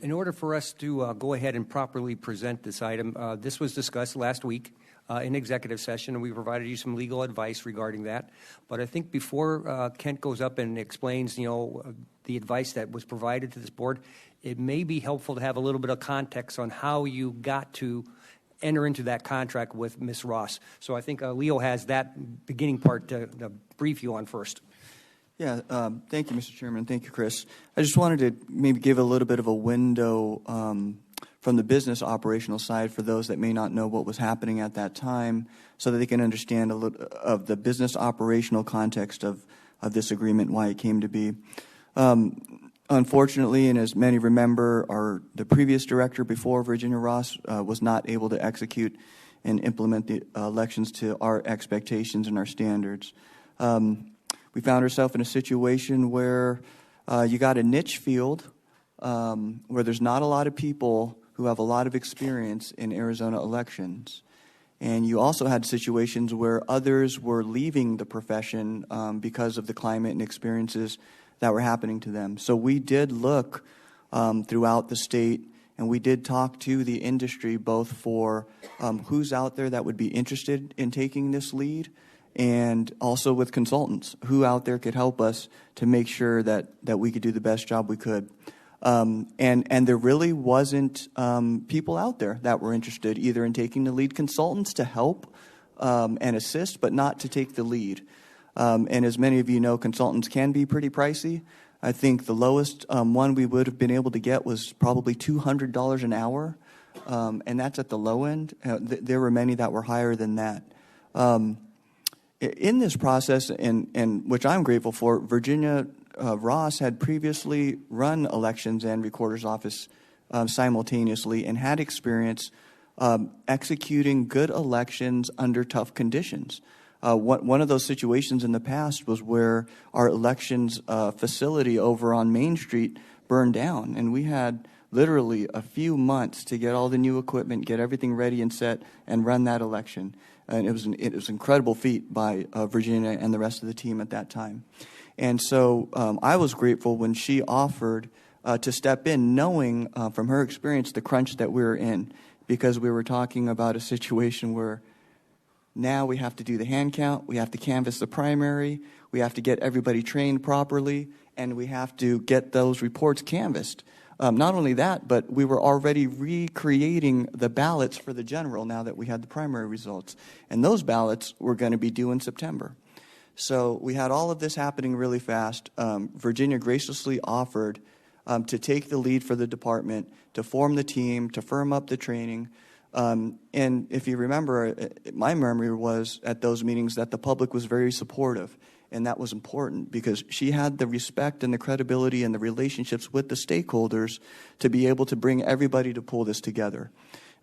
In order for us to go ahead and properly present this item, this was discussed last week in executive session, and we provided you some legal advice regarding that. But I think before Kent goes up and explains, the advice that was provided to this board, it may be helpful to have a little bit of context on how you got to enter into that contract with Ms. Ross. So I think Leo has that beginning part to brief you on first. Yeah, thank you, Mr. Chairman. Thank you, Chris. I just wanted to maybe give a little bit of a window from the business operational side for those that may not know what was happening at that time, so that they can understand a little of the business operational context of this agreement, why it came to be. Unfortunately, and as many remember, the previous director before Virginia Ross was not able to execute and implement the elections to our expectations and our standards. We found ourselves in a situation where you got a niche field where there's not a lot of people who have a lot of experience in Arizona elections. And you also had situations where others were leaving the profession because of the climate and experiences that were happening to them. So we did look throughout the state, and we did talk to the industry both for who's out there that would be interested in taking this lead, and also with consultants, who out there could help us to make sure that we could do the best job we could. And there really wasn't people out there that were interested either in taking the lead, consultants to help and assist, but not to take the lead. And as many of you know, consultants can be pretty pricey. I think the lowest one we would have been able to get was probably $200 an hour, and that's at the low end. There were many that were higher than that. In this process, and which I'm grateful for, Virginia Ross had previously run elections and recorder's office simultaneously and had experience executing good elections under tough conditions. One of those situations in the past was where our elections facility over on Main Street burned down, and we had literally a few months to get all the new equipment, get everything ready and set, and run that election. And it was an incredible feat by Virginia and the rest of the team at that time. And so I was grateful when she offered to step in, knowing from her experience the crunch that we were in, because we were talking about a situation where now we have to do the hand count, we have to canvass the primary, we have to get everybody trained properly, and we have to get those reports canvassed. Not only that, but we were already recreating the ballots for the general now that we had the primary results. And those ballots were going to be due in September. So we had all of this happening really fast. Virginia graciously offered to take the lead for the department, to form the team, to firm up the training. And if you remember, my memory was at those meetings that the public was very supportive, and that was important because she had the respect and the credibility and the relationships with the stakeholders to be able to bring everybody to pull this together.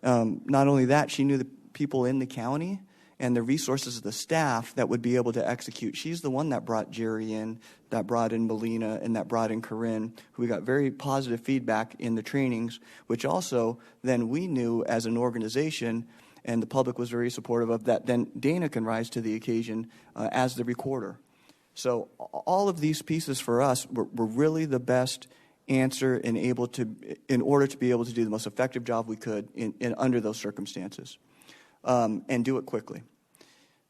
Not only that, she knew the people in the county and the resources of the staff that would be able to execute. She's the one that brought Jerry in, that brought in Melina, and that brought in Corinne, who we got very positive feedback in the trainings, which also then we knew as an organization, and the public was very supportive of that, then Dana can rise to the occasion as the recorder. So all of these pieces for us were really the best answer in order to be able to do the most effective job we could in under those circumstances. And do it quickly.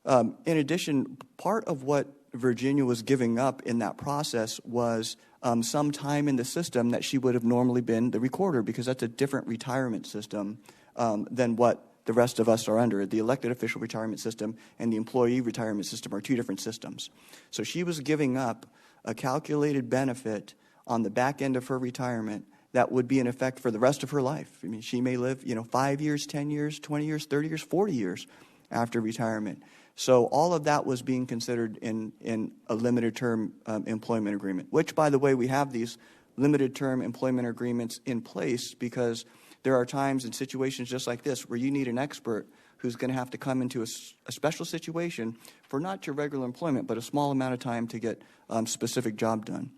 In addition, part of what Virginia was giving up in that process was some time in the system that she would have normally been the recorder, because that's a different retirement system than what the rest of us are under. The elected official retirement system and the employee retirement system are two different systems. So she was giving up a calculated benefit on the back end of her retirement that would be in effect for the rest of her life. I mean, she may live, 5 years, 10 years, 20 years, 30 years, 40 years after retirement. So all of that was being considered in a limited term employment agreement, which, by the way, we have these limited term employment agreements in place because there are times and situations just like this where you need an expert who's going to have to come into a special situation for not your regular employment, but a small amount of time to get specific job done.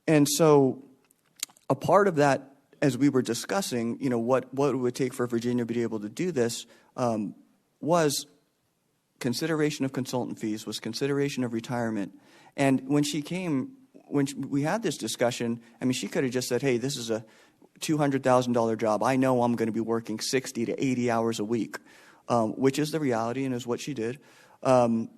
And so a part of that, as we were discussing, what it would take for Virginia to be able to do this was consideration of consultant fees, was consideration of retirement. And when we had this discussion, she could have just said, hey, this is a $200,000 job. I know I'm going to be working 60 to 80 hours a week, which is the reality and is what she did, and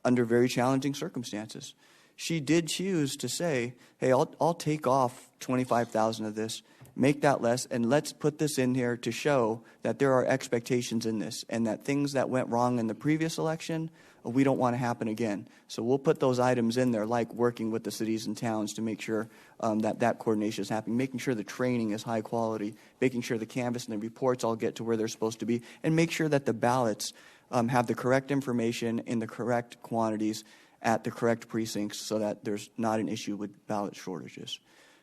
under very challenging circumstances. She did choose to say, hey, I'll take off $25,000 of this, make that less, and let's put this in here to show that there are expectations in this and that things that went wrong in the previous election, we don't want to happen again. So we'll put those items in there, like working with the cities and towns to make sure that coordination is happening, making sure the training is high quality, making sure the canvas and the reports all get to where they're supposed to be, and make sure that the ballots have the correct information in the correct quantities at the correct precincts so that there's not an issue with ballot shortages.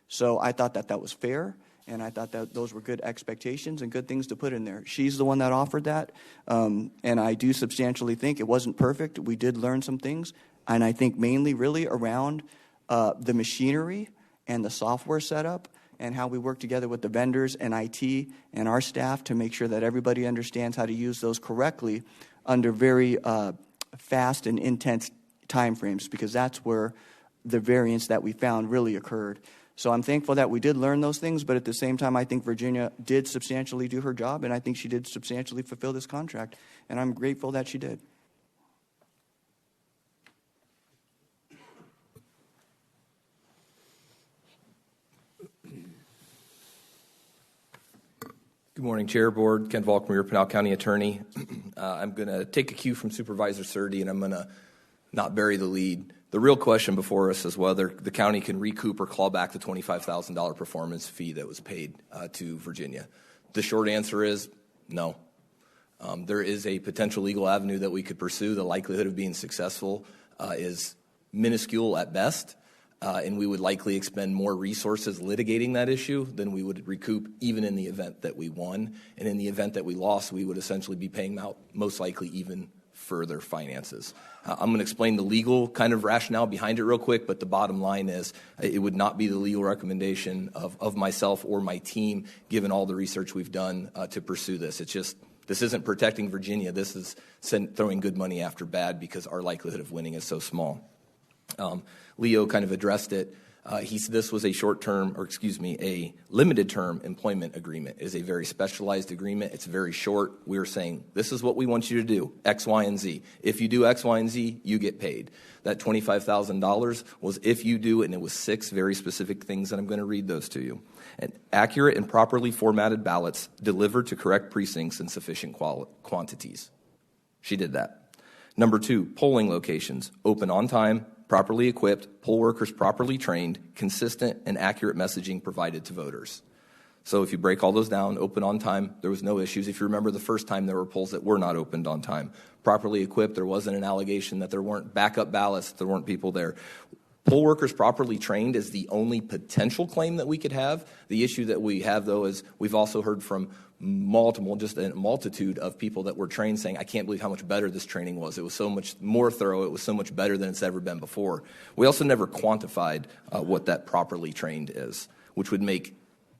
So I thought that was fair, and I thought that those were good expectations and good things to put in there. She's the one that offered that, and I do substantially think it wasn't perfect. We did learn some things, and I think mainly really around the machinery and the software setup and how we work together with the vendors and IT and our staff to make sure that everybody understands how to use those correctly under very fast and intense timeframes, because that's where the variance that we found really occurred. So I'm thankful that we did learn those things, but at the same time, I think Virginia did substantially do her job, and I think she did substantially fulfill this contract, and I'm grateful that she did. Good morning, Chair, Board. Ken Volkmer, Pinal County Attorney. I'm going to take a cue from Supervisor Surdy, and I'm going to not bury the lead. The real question before us is whether the county can recoup or claw back the $25,000 performance fee that was paid to Virginia. The short answer is no. There is a potential legal avenue that we could pursue. The likelihood of being successful is minuscule at best, and we would likely expend more resources litigating that issue than we would recoup even in the event that we won. And in the event that we lost, we would essentially be paying out most likely even further finances. I'm going to explain the legal kind of rationale behind it real quick, but the bottom line is it would not be the legal recommendation of myself or my team, given all the research we've done to pursue this. It's just, this isn't protecting Virginia. This is throwing good money after bad because our likelihood of winning is so small. Leo kind of addressed it. He said this was a limited term employment agreement. It is a very specialized agreement. It's very short. We're saying, this is what we want you to do, X, Y, and Z. If you do X, Y, and Z, you get paid. That $25,000 was if you do it, and it was 6 very specific things, and I'm going to read those to you. And accurate and properly formatted ballots delivered to correct precincts in sufficient quantities. She did that. Number 2, polling locations, open on time, properly equipped, poll workers properly trained, consistent and accurate messaging provided to voters. So if you break all those down, open on time, there was no issues. If you remember the first time, there were polls that were not opened on time. Properly equipped, there wasn't an allegation that there weren't backup ballots, there weren't people there. Poll workers properly trained is the only potential claim that we could have. The issue that we have, though, is we've also heard from just a multitude of people that were trained saying, I can't believe how much better this training was. It was so much more thorough. It was so much better than it's ever been before. We also never quantified what that properly trained is, which would make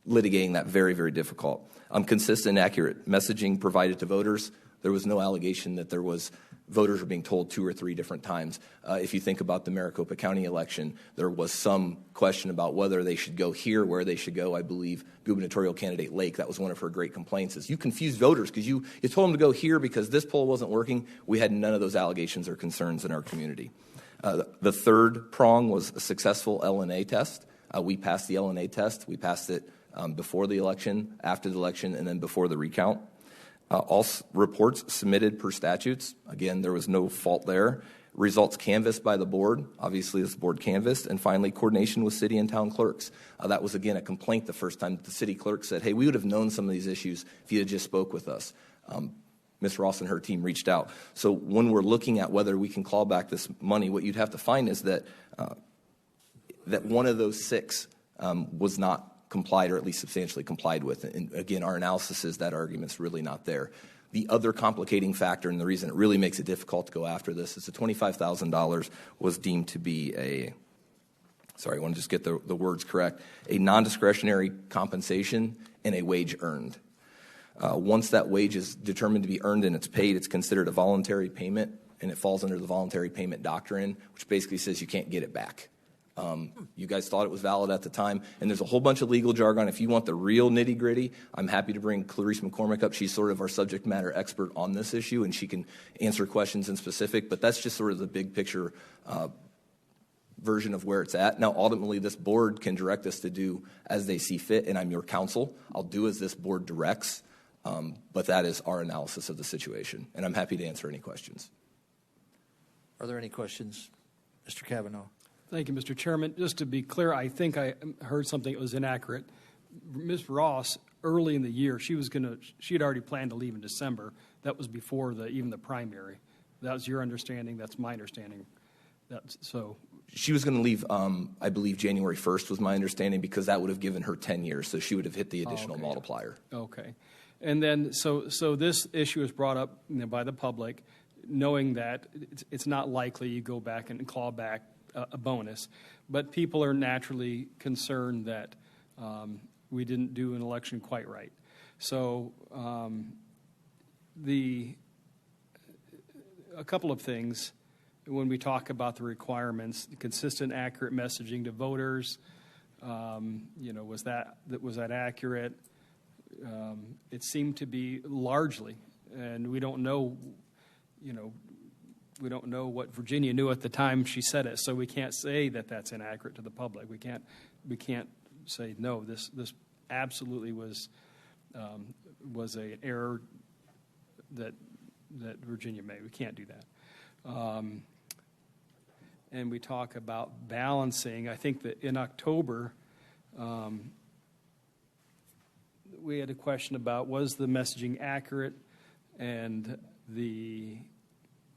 litigating that very, very difficult. Consistent, accurate messaging provided to voters. There was no allegation that there was voters were being told 2 or 3 different times. If you think about the Maricopa County election, there was some question about whether they should go here, where they should go. I believe gubernatorial candidate Lake, that was one of her great complaints, is you confused voters because you told them to go here because this poll wasn't working. We had none of those allegations or concerns in our community. The third prong was a successful LNA test. We passed the LNA test. We passed it before the election, after the election, and then before the recount. All reports submitted per statutes. Again, there was no fault there. Results canvassed by the board. Obviously, this board canvassed. And finally, coordination with city and town clerks. That was, again, a complaint the first time. The city clerk said, hey, we would have known some of these issues if you had just spoke with us. Ms. Ross and her team reached out. So when we're looking at whether we can claw back this money, what you'd have to find is that that one of those 6 was not complied, or at least substantially complied with. And again, our analysis is that argument's really not there. The other complicating factor, and the reason it really makes it difficult to go after this, is the $25,000 was deemed to be I want to just get the words correct, a non-discretionary compensation and a wage earned. Once that wage is determined to be earned and it's paid, it's considered a voluntary payment, and it falls under the voluntary payment doctrine, which basically says you can't get it back. You guys thought it was valid at the time, and there's a whole bunch of legal jargon. If you want the real nitty-gritty, I'm happy to bring Clarice McCormick up. She's sort of our subject matter expert on this issue, and she can answer questions in specific, but that's just sort of the big picture version of where it's at. Now, ultimately, this board can direct us to do as they see fit, and I'm your counsel. I'll do as this board directs, but that is our analysis of the situation, and I'm happy to answer any questions. Are there any questions? Mr. Kavanaugh. Thank you, Mr. Chairman. Just to be clear, I think I heard something that was inaccurate. Ms. Ross, early in the year, she had already planned to leave in December. That was before even the primary. That was your understanding. That's my understanding. She was going to leave, I believe, January 1st was my understanding, because that would have given her 10 years, so she would have hit the additional multiplier. Okay. And then, so this issue is brought up by the public, knowing that it's not likely you go back and claw back a bonus, but people are naturally concerned that we didn't do an election quite right. So a couple of things when we talk about the requirements: consistent, accurate messaging to voters. Was that accurate? It seemed to be largely, and we don't know. We don't know what Virginia knew at the time she said it, so we can't say that that's inaccurate to the public. We can't say no. This absolutely was an error that Virginia made. We can't do that. And we talk about balancing. I think that in October, we had a question about was the messaging accurate, and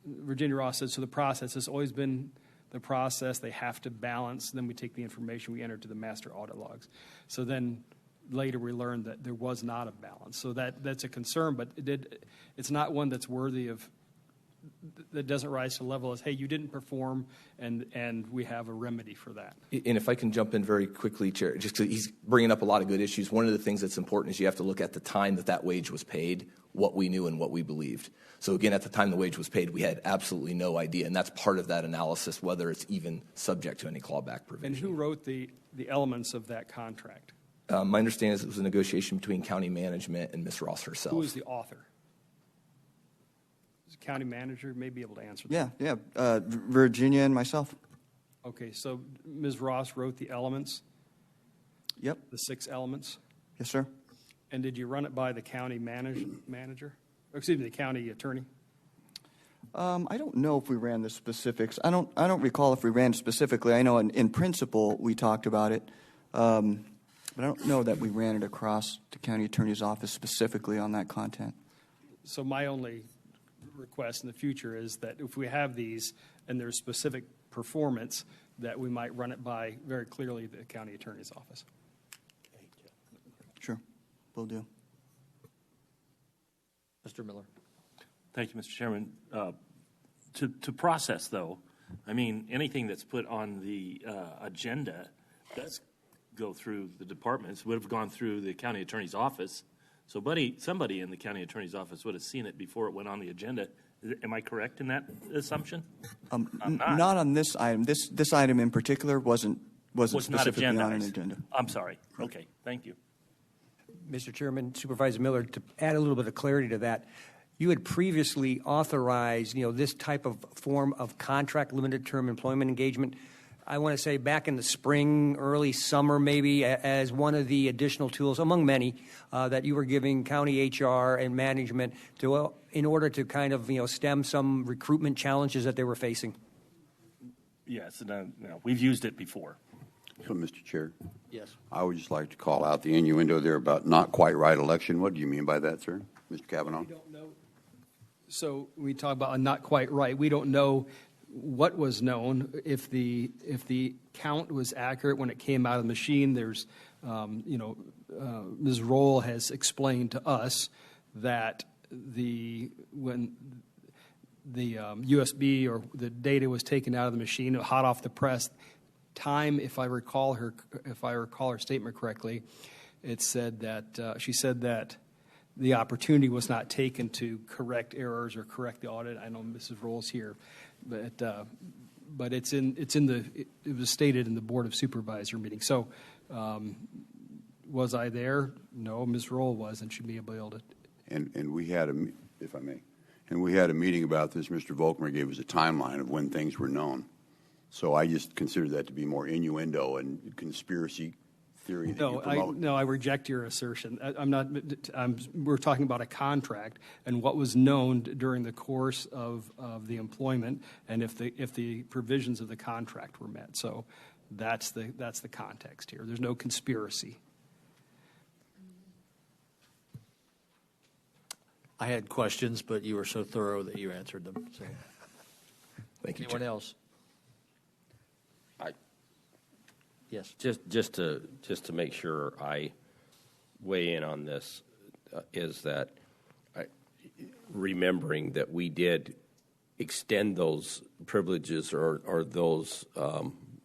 Virginia Ross said, so the process has always been the process. They have to balance. Then we take the information we enter to the master audit logs. So then later we learned that there was not a balance. So that's a concern, but it's not one that's worthy of, that doesn't rise to the level as, hey, you didn't perform, and we have a remedy for that. And if I can jump in very quickly, Chair, just because he's bringing up a lot of good issues. One of the things that's important is you have to look at the time that wage was paid, what we knew and what we believed. So again, at the time the wage was paid, we had absolutely no idea, and that's part of that analysis, whether it's even subject to any clawback provision. And who wrote the elements of that contract? My understanding is it was a negotiation between county management and Ms. Ross herself. Who was the author? The county manager may be able to answer that. Yeah. Virginia and myself. Okay, so Ms. Ross wrote the elements? Yep. The 6 elements? Yes, sir. And did you run it by the county manager? Or, excuse me, the county attorney? I don't know if we ran the specifics. I don't recall if we ran specifically. I know in principle we talked about it. But I don't know that we ran it across the county attorney's office specifically on that content. So my only request in the future is that if we have these and there's specific performance, that we might run it by very clearly the county attorney's office. Sure, will do. Mr. Miller. Thank you, Mr. Chairman. To process, though, I mean, anything that's put on the agenda does go through the departments, would have gone through the county attorney's office. So somebody in the county attorney's office would have seen it before it went on the agenda. Am I correct in that assumption? Not on this item. This item in particular wasn't specifically on an agenda. I'm sorry. Okay, thank you. Mr. Chairman, Supervisor Miller, to add a little bit of clarity to that, you had previously authorized, this type of form of contract limited term employment engagement. I want to say back in the spring, early summer, maybe, as one of the additional tools, among many, that you were giving county HR and management to, in order to kind of, stem some recruitment challenges that they were facing. Yes, we've used it before. So, Mr. Chair. Yes. I would just like to call out the innuendo there about not quite right election. What do you mean by that, sir? Mr. Kavanaugh? We don't know. So we talk about a not quite right. We don't know what was known, if the count was accurate when it came out of the machine. There's, Ms. Roll has explained to us that when the USB or the data was taken out of the machine, hot off the press, time, if I recall her statement correctly, it said that she said that the opportunity was not taken to correct errors or correct the audit. I know Mrs. Roll's here, but it was stated in the Board of Supervisor meeting. So, was I there? No, Ms. Roll was, and she'd be able to. And we had if I may, we had a meeting about this. Mr. Volkmer gave us a timeline of when things were known. So I just consider that to be more innuendo and conspiracy theory that you promote. No, I reject your assertion. We're talking about a contract and what was known during the course of the employment, and if the provisions of the contract were met. So that's the context here. There's no conspiracy. I had questions, but you were so thorough that you answered them. So. Thank you. Anyone else? Yes. Just to make sure I weigh in on this is that remembering that we did extend those privileges or those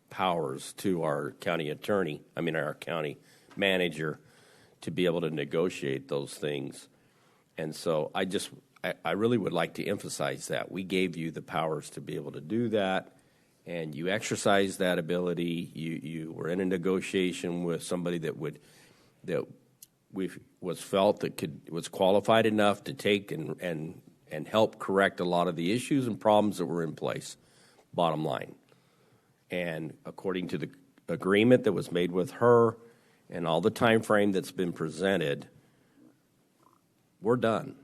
powers to our county attorney, our county manager, to be able to negotiate those things. And so I really would like to emphasize that. We gave you the powers to be able to do that. And you exercised that ability. You were in a negotiation with somebody that was felt that was qualified enough to take and help correct a lot of the issues and problems that were in place. Bottom line, and according to the agreement that was made with her, and all the time frame that's been presented, we're done.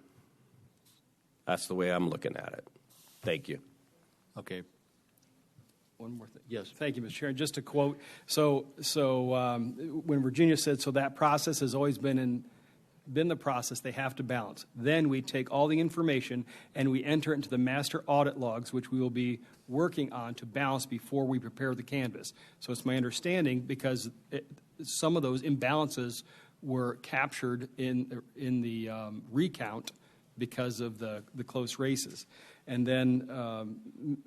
That's the way I'm looking at it. Thank you. Okay. One more thing. Yes. Thank you, Mr. Chairman. Just to quote, so when Virginia said, so that process has always been the process they have to balance. Then we take all the information and we enter it into the master audit logs, which we will be working on to balance before we prepare the canvas. So it's my understanding, because some of those imbalances were captured in the recount because of the close races. And then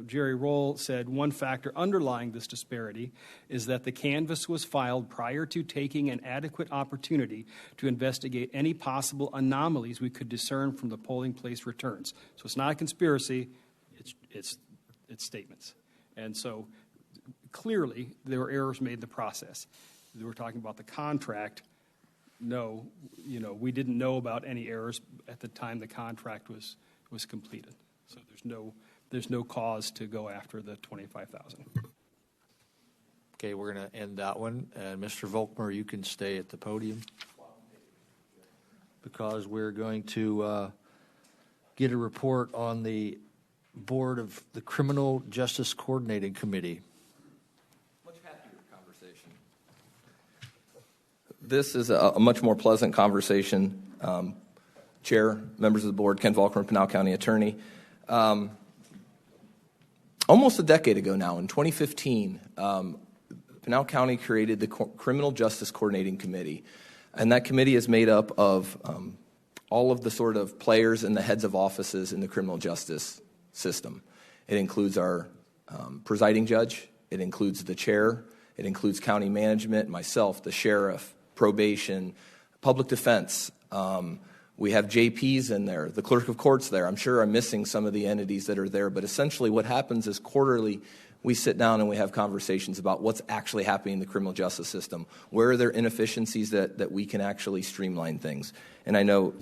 Jerry Roll said one factor underlying this disparity is that the canvass was filed prior to taking an adequate opportunity to investigate any possible anomalies we could discern from the polling place returns. So it's not a conspiracy, it's statements. And so clearly there were errors made in the process. We're talking about the contract. No, we didn't know about any errors at the time the contract was completed. So there's no cause to go after the $25,000. Okay, we're going to end that one. And Mr. Volkmer, you can stay at the podium because we're going to get a report on the board of the Criminal Justice Coordinating Committee. Much happier conversation. This is a much more pleasant conversation. Chair, members of the board, Ken Volkmer, Pinal County Attorney. Almost a decade ago now, in 2015, Pinal County created the Criminal Justice Coordinating Committee. And that committee is made up of all of the sort of players and the heads of offices in the criminal justice system. It includes our presiding judge. It includes the chair. It includes county management, myself, the sheriff, probation, public defense. We have JPs in there, the clerk of courts there. I'm sure I'm missing some of the entities that are there, but essentially what happens is quarterly we sit down and we have conversations about what's actually happening in the criminal justice system. Where are there inefficiencies that we can actually streamline things? And I know,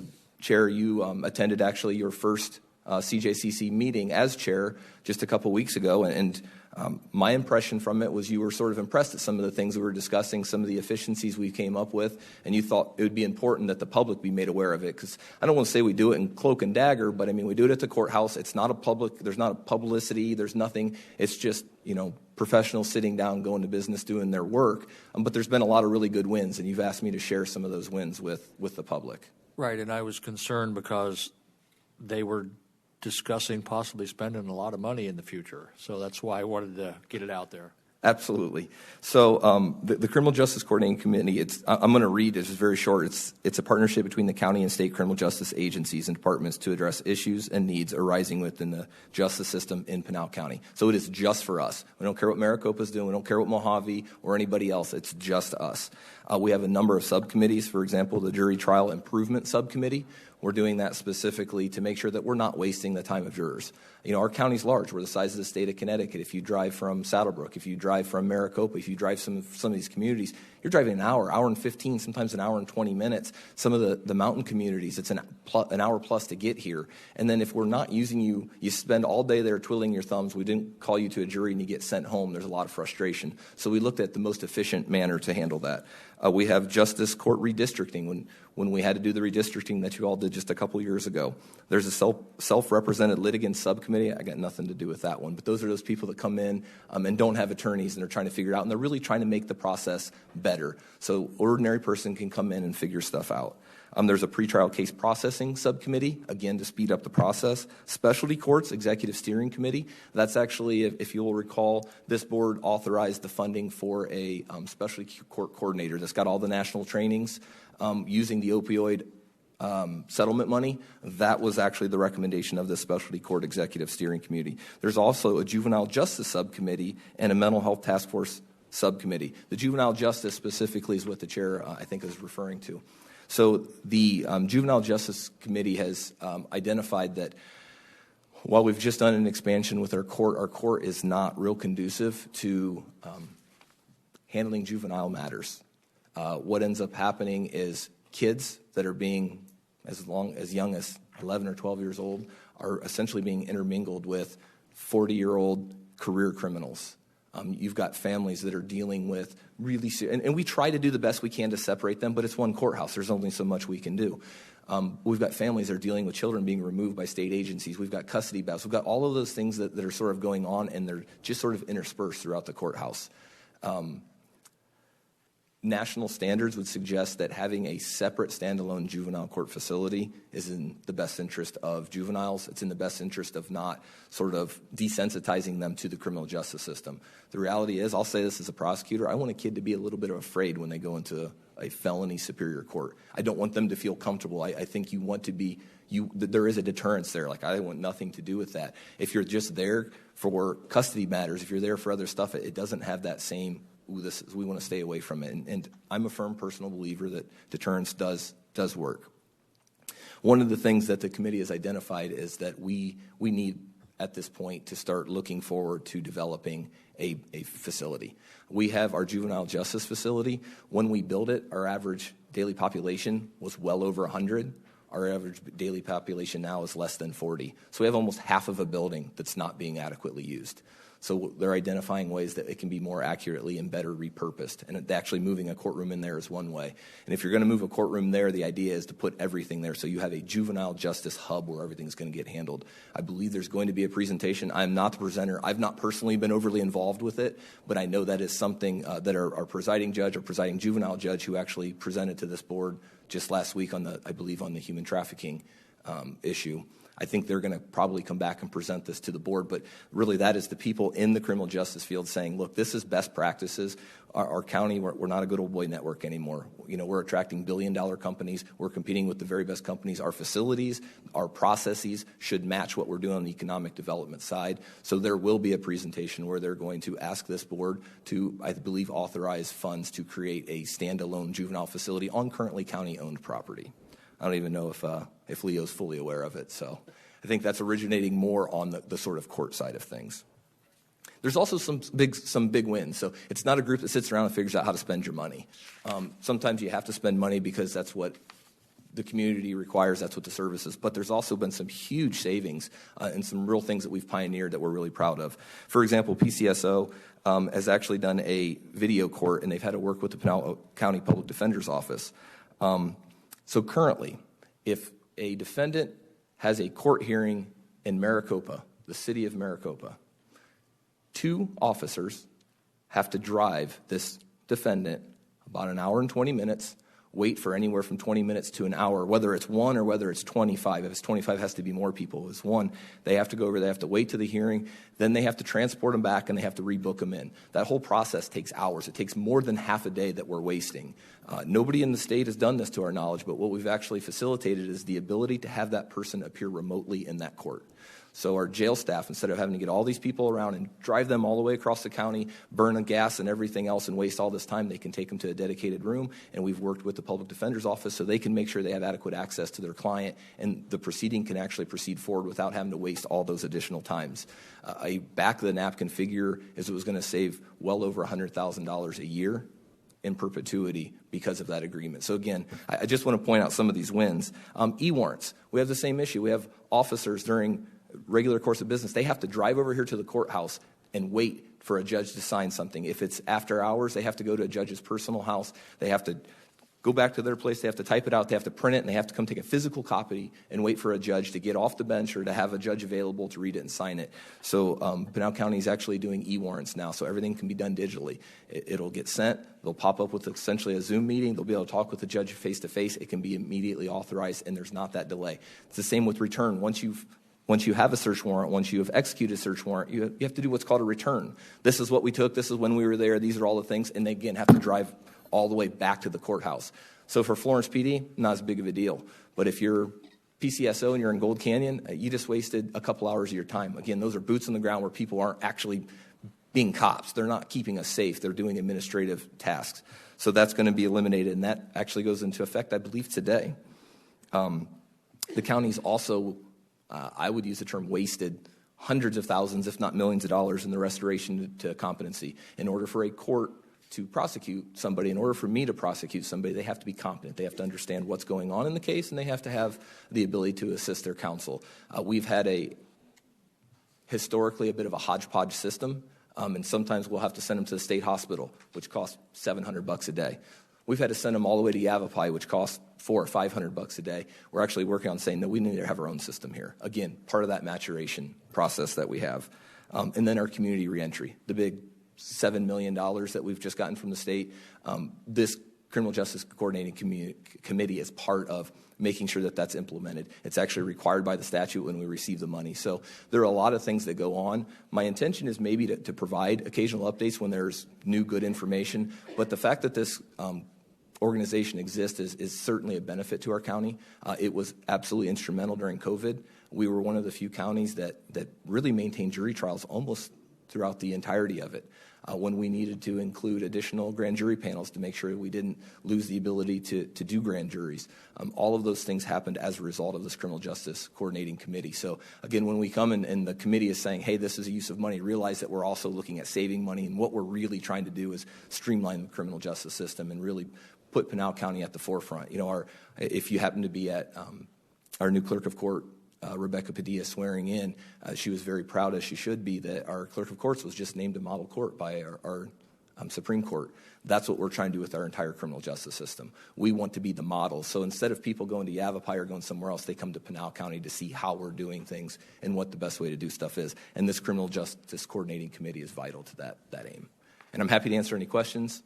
Chair, you attended actually your first CJCC meeting as chair just a couple weeks ago, and my impression from it was you were sort of impressed at some of the things we were discussing, some of the efficiencies we came up with, and you thought it would be important that the public be made aware of it. Because I don't want to say we do it in cloak and dagger, but I mean we do it at the courthouse. It's not a public. There's not a publicity. There's nothing. It's just professionals sitting down, going to business, doing their work. But there's been a lot of really good wins, and you've asked me to share some of those wins with the public. Right, and I was concerned because they were discussing possibly spending a lot of money in the future. So that's why I wanted to get it out there. Absolutely. So the Criminal Justice Coordinating Committee, I'm going to read, it's very short. It's a partnership between the county and state criminal justice agencies and departments to address issues and needs arising within the justice system in Pinal County. So it is just for us. We don't care what Maricopa's doing. We don't care what Mojave or anybody else. It's just us. We have a number of subcommittees. For example, the Jury Trial Improvement Subcommittee. We're doing that specifically to make sure that we're not wasting the time of jurors. Our county's large. We're the size of the state of Connecticut. If you drive from Saddlebrook, if you drive from Maricopa, if you drive some of these communities, you're driving an hour and 15, sometimes an hour and 20 minutes. Some of the mountain communities, it's an hour plus to get here. And then if we're not using you, you spend all day there twiddling your thumbs. We didn't call you to a jury and you get sent home. There's a lot of frustration. So we looked at the most efficient manner to handle that. We have justice court redistricting when we had to do the redistricting that you all did just a couple years ago. There's a self-represented litigant subcommittee. I got nothing to do with that one. But those are those people that come in and don't have attorneys and they're trying to figure it out. And they're really trying to make the process better. So ordinary person can come in and figure stuff out. There's a pretrial case processing subcommittee, again, to speed up the process. Specialty courts, executive steering committee. That's actually, if you'll recall, this board authorized the funding for a specialty court coordinator that's got all the national trainings using the opioid settlement money. That was actually the recommendation of the specialty court executive steering committee. There's also a juvenile justice subcommittee and a mental health task force subcommittee. The juvenile justice specifically is what the chair, I think, is referring to. So the Juvenile Justice Committee has identified that while we've just done an expansion with our court is not real conducive to handling juvenile matters. What ends up happening is kids that are being as young as 11 or 12 years old are essentially being intermingled with 40-year-old career criminals. You've got families that are dealing with really serious, and we try to do the best we can to separate them, but it's one courthouse. There's only so much we can do. We've got families that are dealing with children being removed by state agencies. We've got custody battles. We've got all of those things that are sort of going on, and they're just sort of interspersed throughout the courthouse. National standards would suggest that having a separate standalone juvenile court facility is in the best interest of juveniles. It's in the best interest of not sort of desensitizing them to the criminal justice system. The reality is, I'll say this as a prosecutor, I want a kid to be a little bit afraid when they go into a felony superior court. I don't want them to feel comfortable. I think you want to be, there is a deterrence there. Like, I want nothing to do with that. If you're just there for custody matters, if you're there for other stuff, it doesn't have that same, we want to stay away from it. And I'm a firm personal believer that deterrence does work. One of the things that the committee has identified is that we need, at this point, to start looking forward to developing a facility. We have our juvenile justice facility. When we built it, our average daily population was well over 100. Our average daily population now is less than 40. So we have almost half of a building that's not being adequately used. So they're identifying ways that it can be more accurately and better repurposed. And actually moving a courtroom in there is one way. And if you're going to move a courtroom there, the idea is to put everything there. So you have a juvenile justice hub where everything's going to get handled. I believe there's going to be a presentation. I'm not the presenter. I've not personally been overly involved with it, but I know that is something that our presiding judge or presiding juvenile judge who actually presented to this board just last week on the human trafficking issue. I think they're going to probably come back and present this to the board, but really that is the people in the criminal justice field saying, look, this is best practices. Our county, we're not a good old boy network anymore. We're attracting billion-dollar companies. We're competing with the very best companies. Our facilities, our processes should match what we're doing on the economic development side. So there will be a presentation where they're going to ask this board to, I believe, authorize funds to create a standalone juvenile facility on currently county-owned property. I don't even know if Leo's fully aware of it. So I think that's originating more on the sort of court side of things. There's also some big wins. So it's not a group that sits around and figures out how to spend your money. Sometimes you have to spend money because that's what the community requires, that's what the service is. But there's also been some huge savings and some real things that we've pioneered that we're really proud of. For example, PCSO has actually done a video court, and they've had to work with the Pinal County Public Defender's Office. So currently, if a defendant has a court hearing in Maricopa, the city of Maricopa, 2 officers have to drive this defendant about an hour and 20 minutes, wait for anywhere from 20 minutes to an hour, whether it's 1 or whether it's 25. If it's 25, it has to be more people. If it's 1, they have to go over, they have to wait to the hearing, then they have to transport them back, and they have to rebook them in. That whole process takes hours. It takes more than half a day that we're wasting. Nobody in the state has done this to our knowledge, but what we've actually facilitated is the ability to have that person appear remotely in that court. So our jail staff, instead of having to get all these people around and drive them all the way across the county, burn the gas and everything else and waste all this time, they can take them to a dedicated room. And we've worked with the public defender's office so they can make sure they have adequate access to their client and the proceeding can actually proceed forward without having to waste all those additional times. A back-of-the-napkin figure is it was going to save well over $100,000 a year in perpetuity because of that agreement. So again, I just want to point out some of these wins. E-warrants, we have the same issue. We have officers during regular course of business, they have to drive over here to the courthouse and wait for a judge to sign something. If it's after hours, they have to go to a judge's personal house. They have to go back to their place. They have to type it out. They have to print it, and they have to come take a physical copy and wait for a judge to get off the bench or to have a judge available to read it and sign it. So Pinal County is actually doing e-warrants now, so everything can be done digitally. It'll get sent. They'll pop up with essentially a Zoom meeting. They'll be able to talk with the judge face-to-face. It can be immediately authorized, and there's not that delay. It's the same with return. Once you have a search warrant, once you have executed a search warrant, you have to do what's called a return. This is what we took. This is when we were there. These are all the things. And they, again, have to drive all the way back to the courthouse. So for Florence PD, not as big of a deal. But if you're PCSO and you're in Gold Canyon, you just wasted a couple hours of your time. Again, those are boots on the ground where people aren't actually being cops. They're not keeping us safe. They're doing administrative tasks. So that's going to be eliminated. And that actually goes into effect, I believe, today. The county's also... I would use the term wasted hundreds of thousands, if not millions of dollars in the restoration to competency. In order for a court to prosecute somebody, in order for me to prosecute somebody, they have to be competent. They have to understand what's going on in the case, and they have to have the ability to assist their counsel. We've had historically a bit of a hodgepodge system, and sometimes we'll have to send them to the state hospital, which costs $700 a day. We've had to send them all the way to Yavapai, which costs $400 or $500 a day. We're actually working on saying, no, we need to have our own system here. Again, part of that maturation process that we have. And then our community reentry, the big $7 million that we've just gotten from the state. This Criminal Justice Coordinating Committee is part of making sure that that's implemented. It's actually required by the statute when we receive the money. So there are a lot of things that go on. My intention is maybe to provide occasional updates when there's new, good information. But the fact that this organization exists is certainly a benefit to our county. It was absolutely instrumental during COVID. We were one of the few counties that really maintained jury trials almost throughout the entirety of it. When we needed to include additional grand jury panels to make sure we didn't lose the ability to do grand juries. All of those things happened as a result of this Criminal Justice Coordinating Committee. So again, when we come and the committee is saying, hey, this is a use of money, realize that we're also looking at saving money, and what we're really trying to do is streamline the criminal justice system and really put Pinal County at the forefront. If you happen to be at our new clerk of court Rebecca Padilla swearing in, she was very proud, as she should be, that our clerk of courts was just named a model court by our Supreme Court. That's what we're trying to do with our entire criminal justice system. We want to be the model. So instead of people going to Yavapai or going somewhere else, they come to Pinal County to see how we're doing things and what the best way to do stuff is. And this criminal justice coordinating committee is vital to that aim. And I'm happy to answer any questions.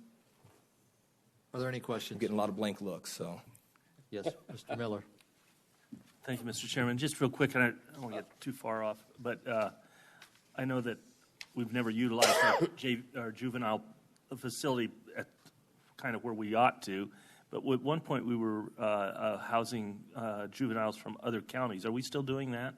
Are there any questions? I'm getting a lot of blank looks, so. Yes, Mr. Miller. Thank you, Mr. Chairman. Just real quick, and I don't want to get too far off, but I know that we've never utilized our juvenile facility at kind of where we ought to, but at one point we were housing juveniles from other counties. Are we still doing that?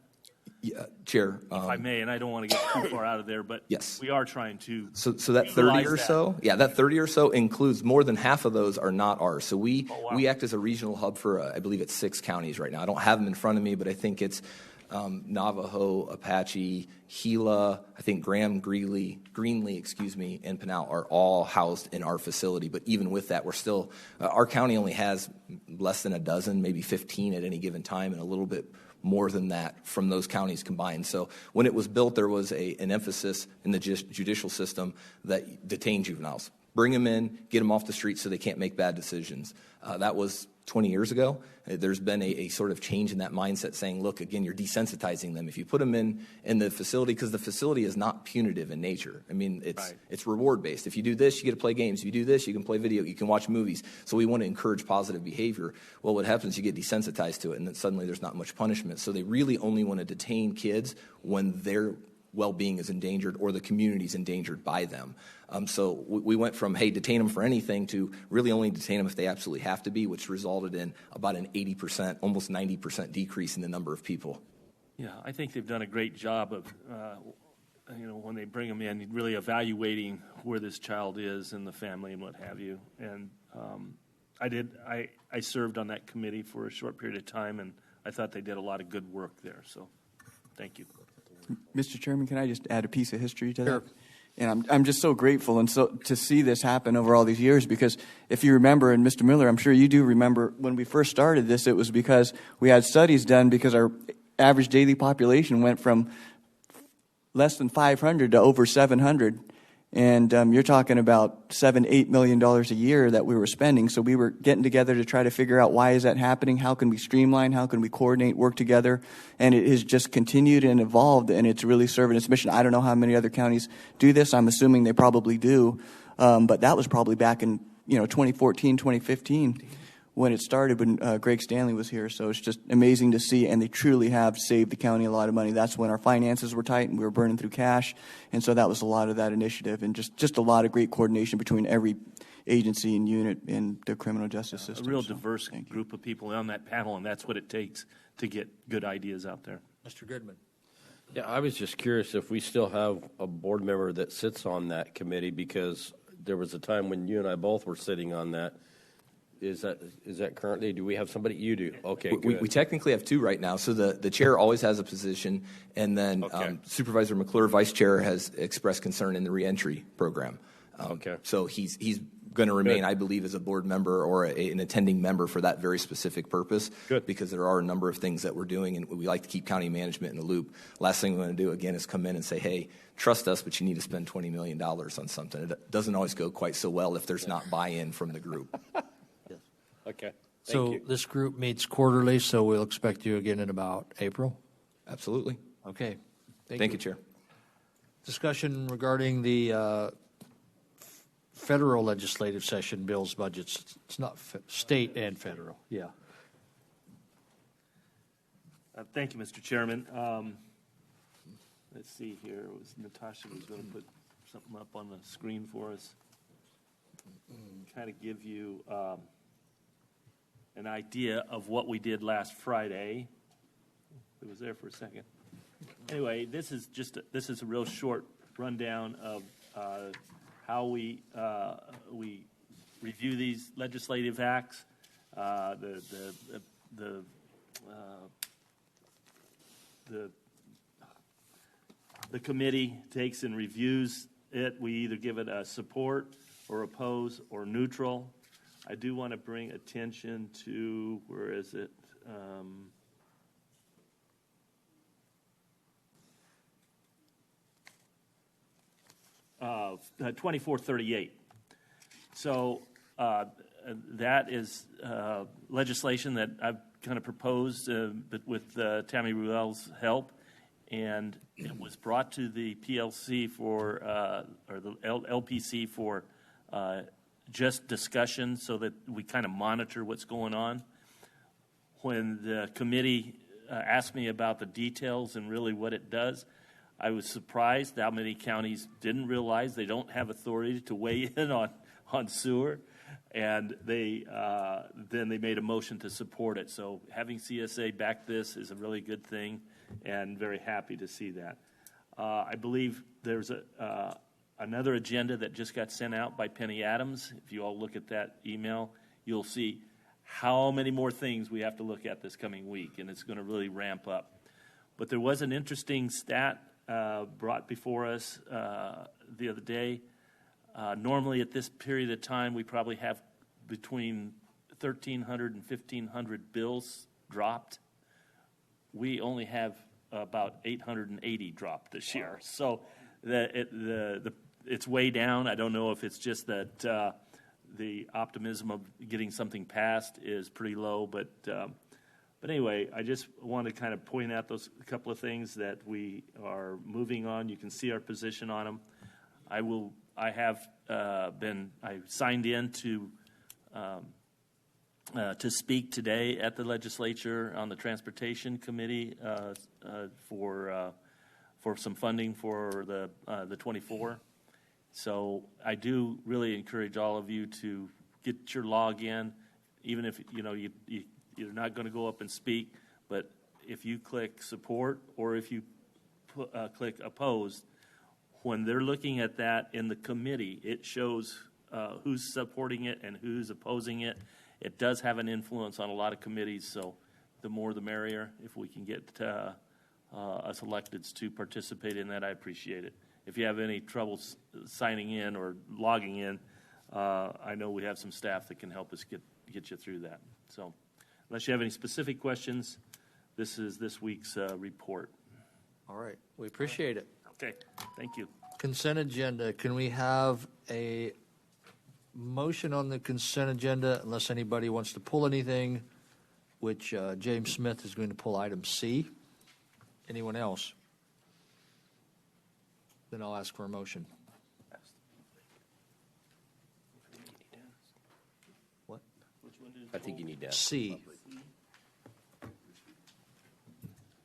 Yeah, Chair. If I may, and I don't want to get too far out of there, but yes, we are trying to. So that 30 or so, that 30 or so includes more than half of those are not ours. So we act as a regional hub for, I believe it's 6 counties right now. I don't have them in front of me, but I think it's Navajo, Apache, Gila, I think Graham, Greenlee, and Pinal are all housed in our facility. But even with that, we're still, our county only has less than a dozen, maybe 15 at any given time, and a little bit more than that from those counties combined. So when it was built, there was an emphasis in the judicial system that detain juveniles. Bring them in, get them off the street so they can't make bad decisions. That was 20 years ago. There's been a sort of change in that mindset saying, look, again, you're desensitizing them. If you put them in the facility, because the facility is not punitive in nature. I mean, it's reward-based. If you do this, you get to play games. If you do this, you can play video. You can watch movies. So we want to encourage positive behavior. Well, what happens, you get desensitized to it, and then suddenly there's not much punishment. So they really only want to detain kids when their well-being is endangered or the community is endangered by them. So we went from, hey, detain them for anything to really only detain them if they absolutely have to be, which resulted in about an 80%, almost 90% decrease in the number of people. Yeah, I think they've done a great job of, when they bring them in, really evaluating where this child is and the family and what have you. And I served on that committee for a short period of time, and I thought they did a lot of good work there. So thank you. Mr. Chairman, can I just add a piece of history to that? And I'm just so grateful and so to see this happen over all these years, because if you remember, and Mr. Miller, I'm sure you do remember, when we first started this, it was because we had studies done because our average daily population went from less than 500 to over 700. And you're talking about $7-8 million a year that we were spending. So we were getting together to try to figure out, why is that happening? How can we streamline? How can we coordinate, work together? And it has just continued and evolved, and it's really serving its mission. I don't know how many other counties do this. I'm assuming they probably do. But that was probably back in 2014, 2015 when it started, when Greg Stanley was here. So it's just amazing to see, and they truly have saved the county a lot of money. That's when our finances were tight and we were burning through cash, and so that was a lot of that initiative, and just a lot of great coordination between every agency and unit in the criminal justice system. A real diverse group of people on that panel, and that's what it takes to get good ideas out there. Mr. Goodman. Yeah, I was just curious if we still have a board member that sits on that committee, because there was a time when you and I both were sitting on that. Is that currently? Do we have somebody? You do. Okay, good. We technically have 2 right now. So the chair always has a position, and then Supervisor McClure, vice chair, has expressed concern in the reentry program. So he's going to remain, I believe, as a board member or an attending member for that very specific purpose. Good. Because there are a number of things that we're doing, and we like to keep county management in the loop. Last thing we want to do, again, is come in and say, hey, trust us, but you need to spend $20 million on something. It doesn't always go quite so well if there's not buy-in from the group. Okay. So this group meets quarterly, so we'll expect you again in about April? Absolutely. Okay. Thank you, Chair. Discussion regarding the federal legislative session bills, budgets. It's not state and federal. Yeah. Thank you, Mr. Chairman. Let's see here. Natasha was going to put something up on the screen for us. Kind of give you an idea of what we did last Friday. It was there for a second. Anyway, this is a real short rundown of how we review these legislative acts. The committee takes and reviews it. We either give it a support or oppose or neutral. I do want to bring attention to, where is it? 2438. So that is legislation that I've kind of proposed but with Tammy Ruel's help, and it was brought to the PLC for, or the LPC for just discussion so that we kind of monitor what's going on. When the committee asked me about the details and really what it does, I was surprised how many counties didn't realize they don't have authority to weigh in on sewer, and then they made a motion to support it. So having CSA back this is a really good thing, and very happy to see that. I believe there's another agenda that just got sent out by Penny Adams. If you all look at that email, you'll see how many more things we have to look at this coming week, and it's going to really ramp up. But there was an interesting stat brought before us the other day. Normally at this period of time, we probably have between 1,300 and 1,500 bills dropped. We only have about 880 dropped this year. So it's way down. I don't know if it's just that the optimism of getting something passed is pretty low, but anyway, I just want to kind of point out those couple of things that we are moving on. You can see our position on them. I signed in to speak today at the legislature on the transportation committee for some funding for the 24. So I do really encourage all of you to get your log in, even if you're not going to go up and speak, but if you click support or if you click opposed, when they're looking at that in the committee, it shows who's supporting it and who's opposing it. It does have an influence on a lot of committees, so the more the merrier. If we can get us electeds to participate in that, I appreciate it. If you have any trouble signing in or logging in, I know we have some staff that can help us get you through that. So unless you have any specific questions, this is this week's report. All right. We appreciate it. Okay. Thank you. Consent agenda. Can we have a motion on the consent agenda unless anybody wants to pull anything, which James Smith is going to pull item C? Anyone else? Then I'll ask for a motion. What? I think you need to. C.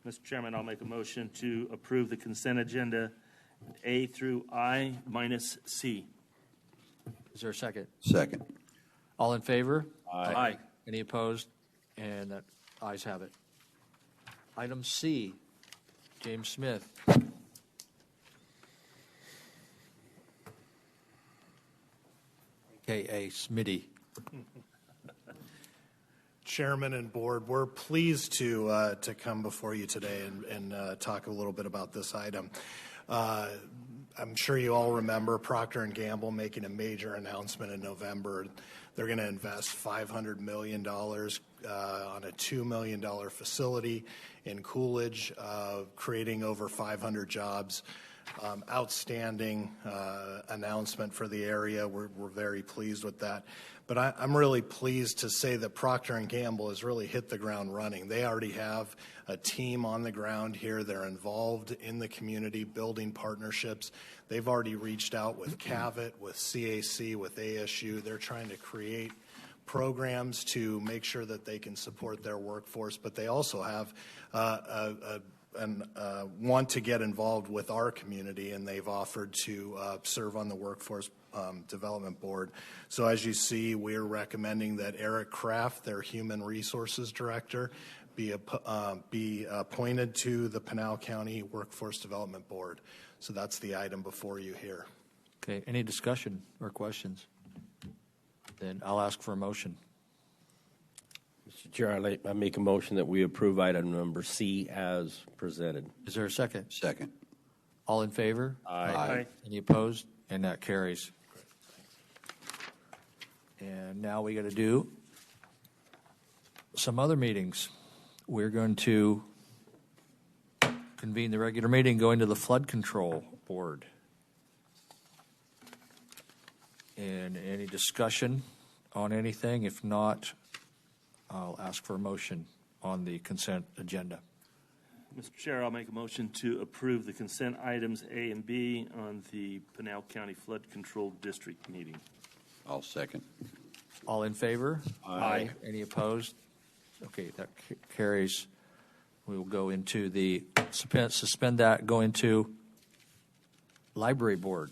Mr. Chairman, I'll make a motion to approve the consent agenda A through I minus C. Is there a second? Second. All in favor? Aye. Any opposed? And that ayes have it. Item C, James Smith. AKA Smitty. Chairman and board, we're pleased to come before you today and talk a little bit about this item. I'm sure you all remember Procter & Gamble making a major announcement in November. They're going to invest $500 million on a $2 million facility in Coolidge, creating over 500 jobs. Outstanding announcement for the area. We're very pleased with that. But I'm really pleased to say that Procter & Gamble has really hit the ground running. They already have a team on the ground here. They're involved in the community, building partnerships. They've already reached out with CAVIT, with CAC, with ASU. They're trying to create programs to make sure that they can support their workforce, but they also have want to get involved with our community, and they've offered to serve on the Workforce Development Board. So as you see, we're recommending that Eric Kraft, their Human Resources Director, be appointed to the Pinal County Workforce Development Board. So that's the item before you here. Okay, any discussion or questions? Then I'll ask for a motion. Mr. Chair, I make a motion that we approve item number C as presented. Is there a second? Second. All in favor? Aye. Any opposed? And that carries. And now we got to do some other meetings. We're going to convene the regular meeting, go into the Flood Control Board. And any discussion on anything? If not, I'll ask for a motion on the consent agenda. Mr. Chair, I'll make a motion to approve the consent items A and B on the Pinal County Flood Control District meeting. I'll second. All in favor? Aye. Any opposed? Okay, that carries. We will go into the, suspend that, go into Library Board.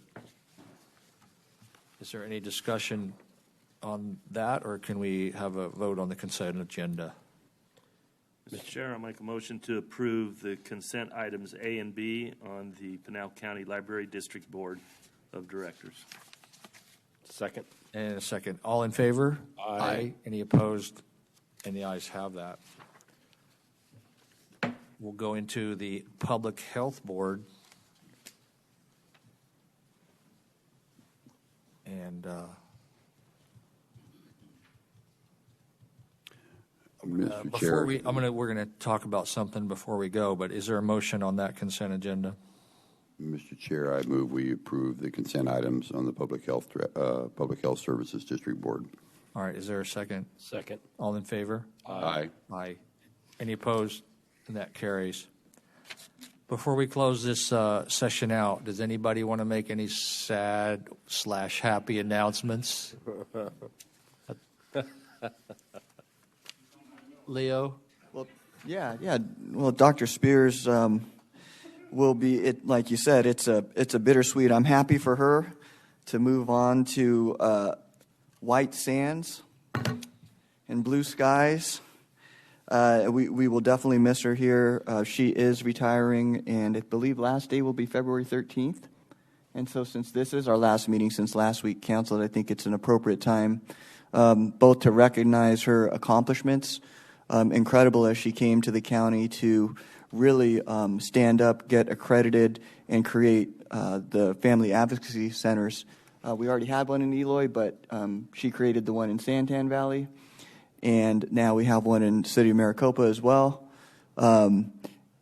Is there any discussion on that, or can we have a vote on the consent agenda? Mr. Chair, I'll make a motion to approve the consent items A and B on the Pinal County Library District Board of Directors. Second. And a second. All in favor? Aye. Any opposed? And the ayes have that. We'll go into the Public Health Board. And Mr. before Chair, we're going to talk about something before we go, but is there a motion on that consent agenda? Mr. Chair, I move we approve the consent items on the Public Health Services District Board. All right, is there a second? Second. All in favor? Aye. Aye. Any opposed? And that carries. Before we close this session out, does anybody want to make any sad/happy announcements? Leo? Well, yeah. Well, Dr. Spears will be, like you said, it's a bittersweet. I'm happy for her to move on to white sands and blue skies. We will definitely miss her here. She is retiring, and I believe last day will be February 13th. And so since this is our last meeting since last week canceled, I think it's an appropriate time both to recognize her accomplishments, incredible as she came to the county to really stand up, get accredited, and create the family advocacy centers. We already had one in Eloy, but she created the one in Santan Valley. And now we have one in the city of Maricopa as well. And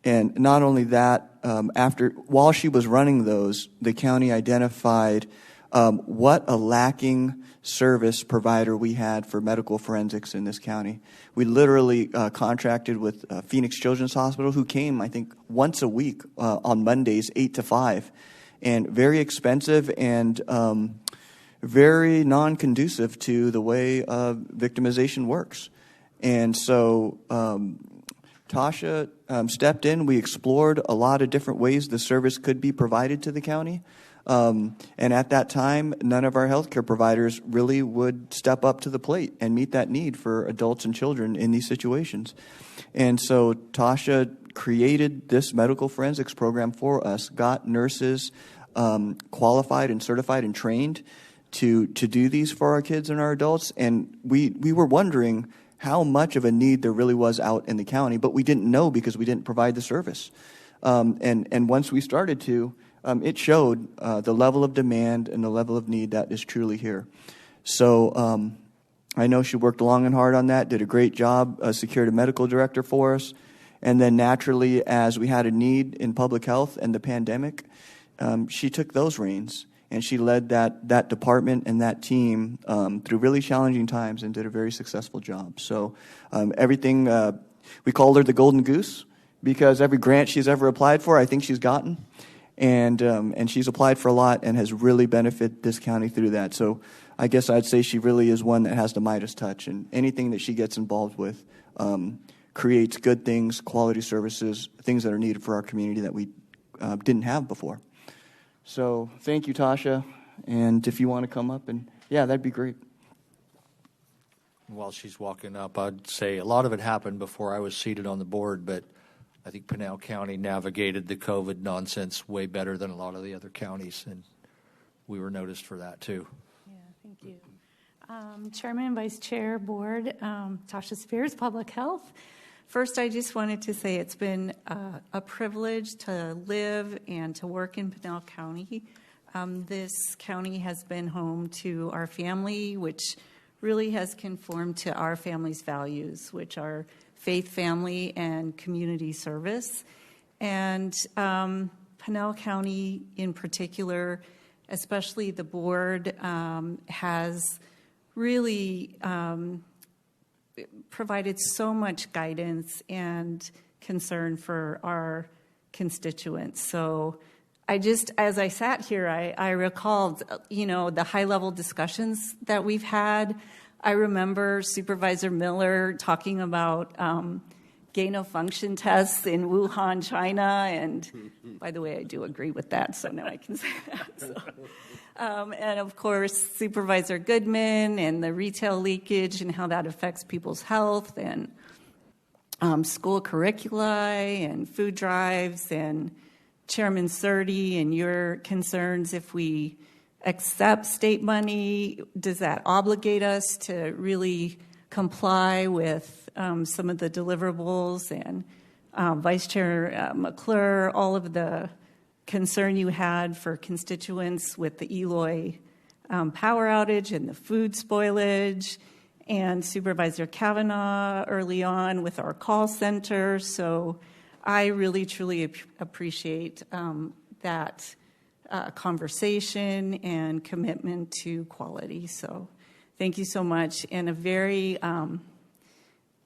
not only that, while she was running those, the county identified what a lacking service provider we had for medical forensics in this county. We literally contracted with Phoenix Children's Hospital, who came, I think, once a week on Mondays, 8 to 5. And very expensive and very non-conducive to the way victimization works. And so Tasha stepped in. We explored a lot of different ways the service could be provided to the county. And at that time, none of our healthcare providers really would step up to the plate and meet that need for adults and children in these situations. And so Tasha created this medical forensics program for us, got nurses qualified and certified and trained to do these for our kids and our adults. And we were wondering how much of a need there really was out in the county, but we didn't know because we didn't provide the service. And once we started to, it showed the level of demand and the level of need that is truly here. So I know she worked long and hard on that, did a great job, secured a medical director for us. And then naturally, as we had a need in public health and the pandemic, she took those reins. And she led that department and that team through really challenging times and did a very successful job. So everything, we called her the Golden Goose because every grant she's ever applied for, I think she's gotten. And she's applied for a lot and has really benefited this county through that. So I guess I'd say she really is one that has the Midas touch. And anything that she gets involved with creates good things, quality services, things that are needed for our community that we didn't have before. So thank you, Tasha. And if you want to come up, and yeah, that'd be great. While she's walking up, I'd say a lot of it happened before I was seated on the board, but I think Pinal County navigated the COVID nonsense way better than a lot of the other counties, and we were noticed for that too. Yeah, thank you. Chairman and Vice Chair, Board, Tasha Spears, Public Health. First, I just wanted to say it's been a privilege to live and to work in Pinal County. This county has been home to our family, which really has conformed to our family's values, which are faith, family, and community service. And Pinal County in particular especially the board, has really provided so much guidance and concern for our constituents. So as I sat here, I recalled, the high-level discussions that we've had. I remember Supervisor Miller talking about gain-of-function tests in Wuhan, China, and by the way, I do agree with that, so now I can say that. So. And of course, Supervisor Goodman and the retail leakage and how that affects people's health, and school curricula and food drives, and Chairman Surdy and your concerns. If we accept state money, does that obligate us to really comply with some of the deliverables? And Vice Chair McClure, all of the concern you had for constituents with the Eloy power outage and the food spoilage, and Supervisor Kavanaugh early on with our call center. So I really, truly appreciate that conversation and commitment to quality. So thank you so much. And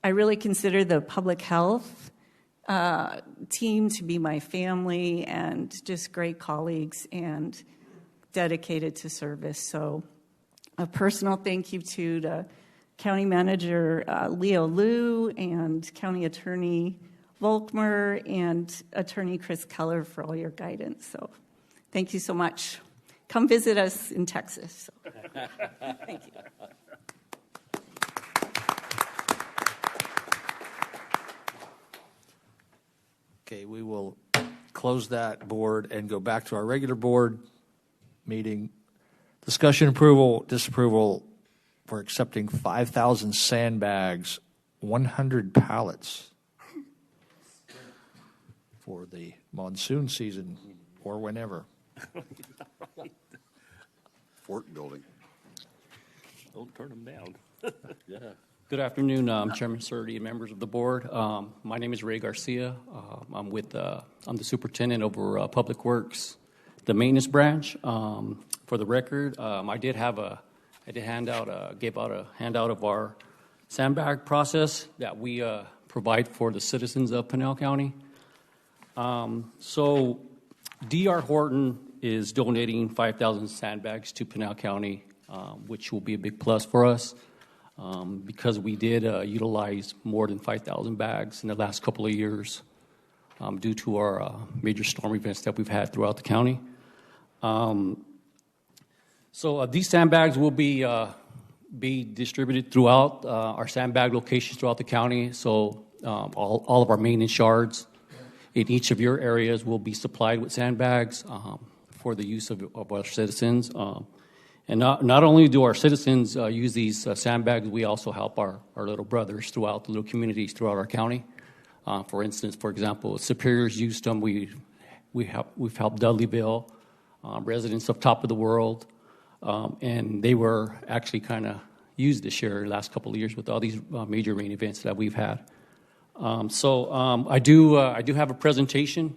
I really consider the public health team to be my family, and just great colleagues and dedicated to service. So a personal thank you to County Manager Leo Liu and County Attorney Volkmer and Attorney Chris Keller for all your guidance. So thank you so much. Come visit us in Texas. So. Thank you. Okay, we will close that board and go back to our regular board meeting. Discussion, approval, disapproval for accepting 5,000 sandbags, 100 pallets for the monsoon season or whenever. Fort building. Don't turn them down. Yeah. Good afternoon, Chairman Surdy and members of the board. My name is Ray Garcia. I'm the superintendent over Public Works, the maintenance branch. For the record, I gave out a handout of our sandbag process that we provide for the citizens of Pinal County. So D.R. Horton is donating 5,000 sandbags to Pinal County, which will be a big plus for us. Because we did utilize more than 5,000 bags in the last couple of years due to our major storm events that we've had throughout the county. So these sandbags will be distributed throughout our sandbag locations throughout the county. So all of our maintenance yards in each of your areas will be supplied with sandbags for the use of our citizens. And not only do our citizens use these sandbags, we also help our little brothers throughout the little communities throughout our county. For example, Superior's used them. We've helped Dudleyville, residents of Top of the World, and they were actually kind of used this year, last couple of years, with all these major rain events that we've had. I do have a presentation.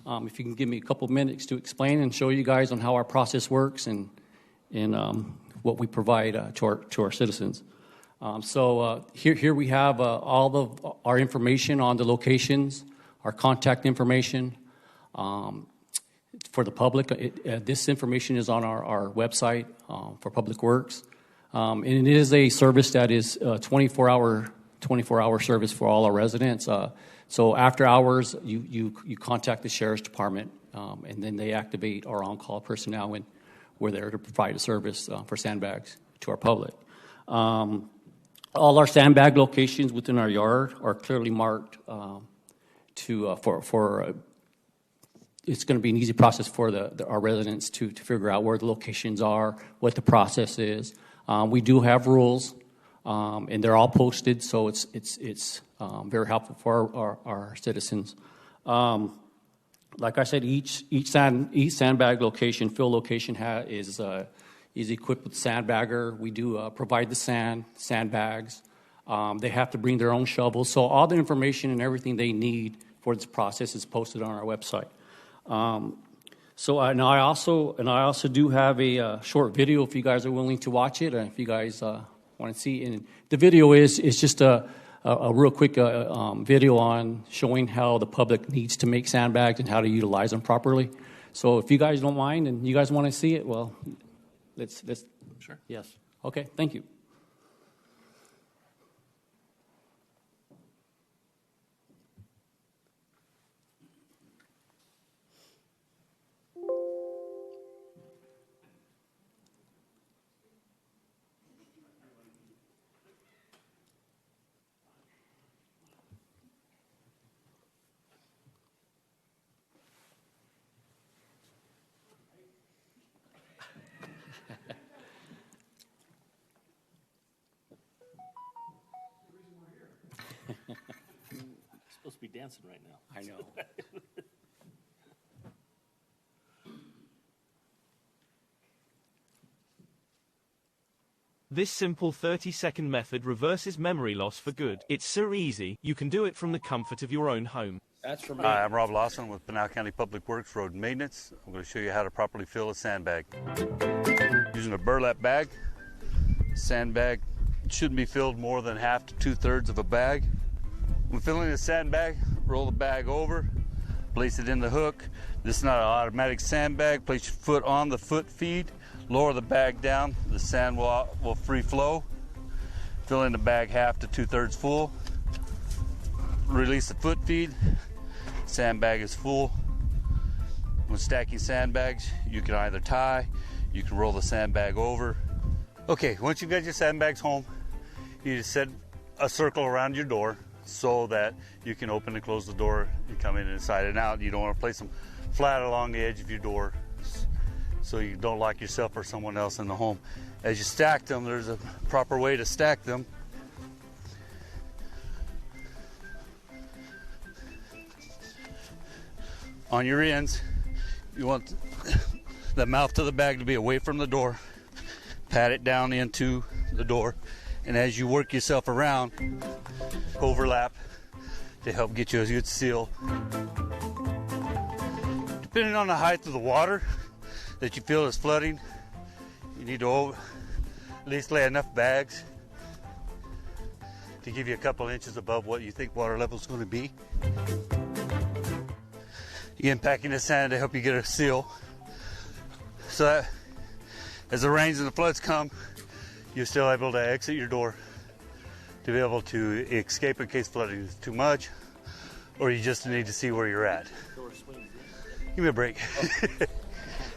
If you can give me a couple of minutes to explain and show you guys on how our process works and what we provide to our citizens. Here we have all of our information on the locations, our contact information for the public. This information is on our website for Public Works. And it is a service that is 24-hour service for all our residents. So after hours, you contact the Sheriff's Department, and then they activate our on-call personnel, and we're there to provide a service for sandbags to our public. All our sandbag locations within our yard are clearly marked it's going to be an easy process for our residents to figure out where the locations are, what the process is. We do have rules, and they're all posted, so it's very helpful for our citizens. Like I said, each sandbag location, fill location is equipped with sandbagger. We do provide the sandbags. They have to bring their own shovels. So all the information and everything they need for this process is posted on our website. So and I also do have a short video if you guys are willing to watch it, and if you guys want to see. And the video is just a real quick video on showing how the public needs to make sandbags and how to utilize them properly. So if you guys don't mind and you guys want to see it, well, let's. Sure. Yes. Okay. Thank you. Supposed to be dancing right now. I know. This simple 30-second method reverses memory loss for good. It's so easy, you can do it from the comfort of your own home. That's for me. Hi, I'm Rob Lawson with Pinal County Public Works Road Maintenance. I'm going to show you how to properly fill a sandbag. Using a burlap bag, sandbag shouldn't be filled more than half to 2/3 of a bag. When filling a sandbag, roll the bag over, place it in the hook. This is not an automatic sandbag. Place your foot on the foot feed, lower the bag down, the sand will free flow. Fill in the bag half to 2/3 full. Release the foot feed, sandbag is full. When stacking sandbags, you can either tie, you can roll the sandbag over. Okay, once you've got your sandbags home, you just set a circle around your door so that you can open and close the door and come in inside and out. You don't want to place them flat along the edge of your door so you don't lock yourself or someone else in the home. As you stack them, there's a proper way to stack them. On your ends, you want the mouth of the bag to be away from the door. Pat it down into the door, and as you work yourself around, overlap to help get you a good seal. Depending on the height of the water that you feel is flooding, you need to at least lay enough bags to give you a couple inches above what you think water level is going to be. Again, packing the sand to help you get a seal, so that as the rains and the floods come, you're still able to exit your door to be able to escape in case flooding is too much, or you just need to see where you're at. Give me a break.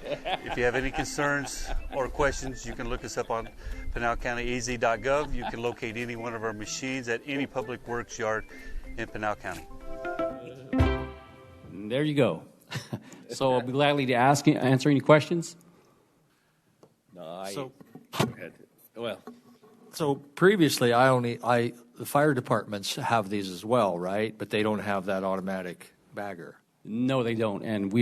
If you have any concerns or questions, you can look us up on pinalcountyaz.gov. You can locate any one of our machines at any public works yard in Pinal County. There you go. So I'll be gladly to answer any questions. No, So- go ahead. Well, So previously, the fire departments have these as well, right? But they don't have that automatic bagger. No, they don't. And we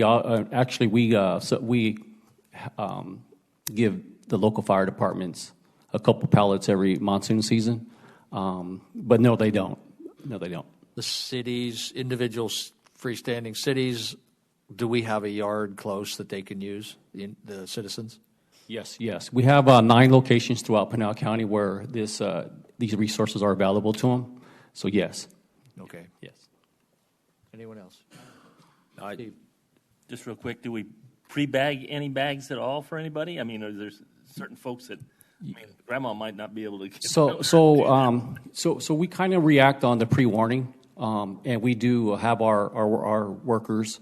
give the local fire departments a couple pallets every monsoon season. But no, they don't. No, they don't. The cities, individual freestanding cities, do we have a yard close that they can use, the citizens? Yes. We have 9 locations throughout Pinal County where these resources are available to them. So yes. Okay. Yes. Anyone else? Just real quick, do we pre-bag any bags at all for anybody? I mean, there's certain folks that, grandma might not be able to. So we kind of react on the pre-warning, and we do have our workers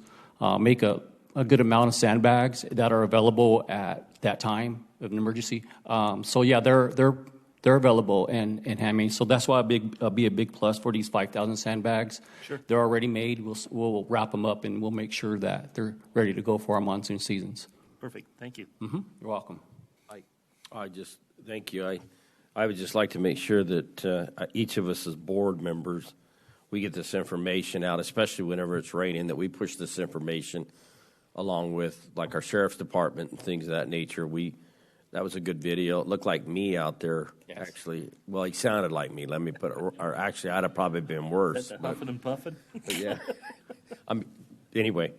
make a good amount of sandbags that are available at that time of an emergency. So yeah, they're available and handmade. So that's why be a big plus for these 5,000 sandbags. Sure. They're already made. We'll wrap them up and we'll make sure that they're ready to go for our monsoon seasons. Perfect. Thank you. Mm-hmm. You're welcome. Thank you. I would just like to make sure that each of us as board members, we get this information out, especially whenever it's raining, that we push this information along with like our sheriff's department and things of that nature. That was a good video. It looked like me out there. Yes. Actually. Well, he sounded like me. Let me put it, or actually, I'd have probably been worse. Huffing and puffing? But yeah. Anyway,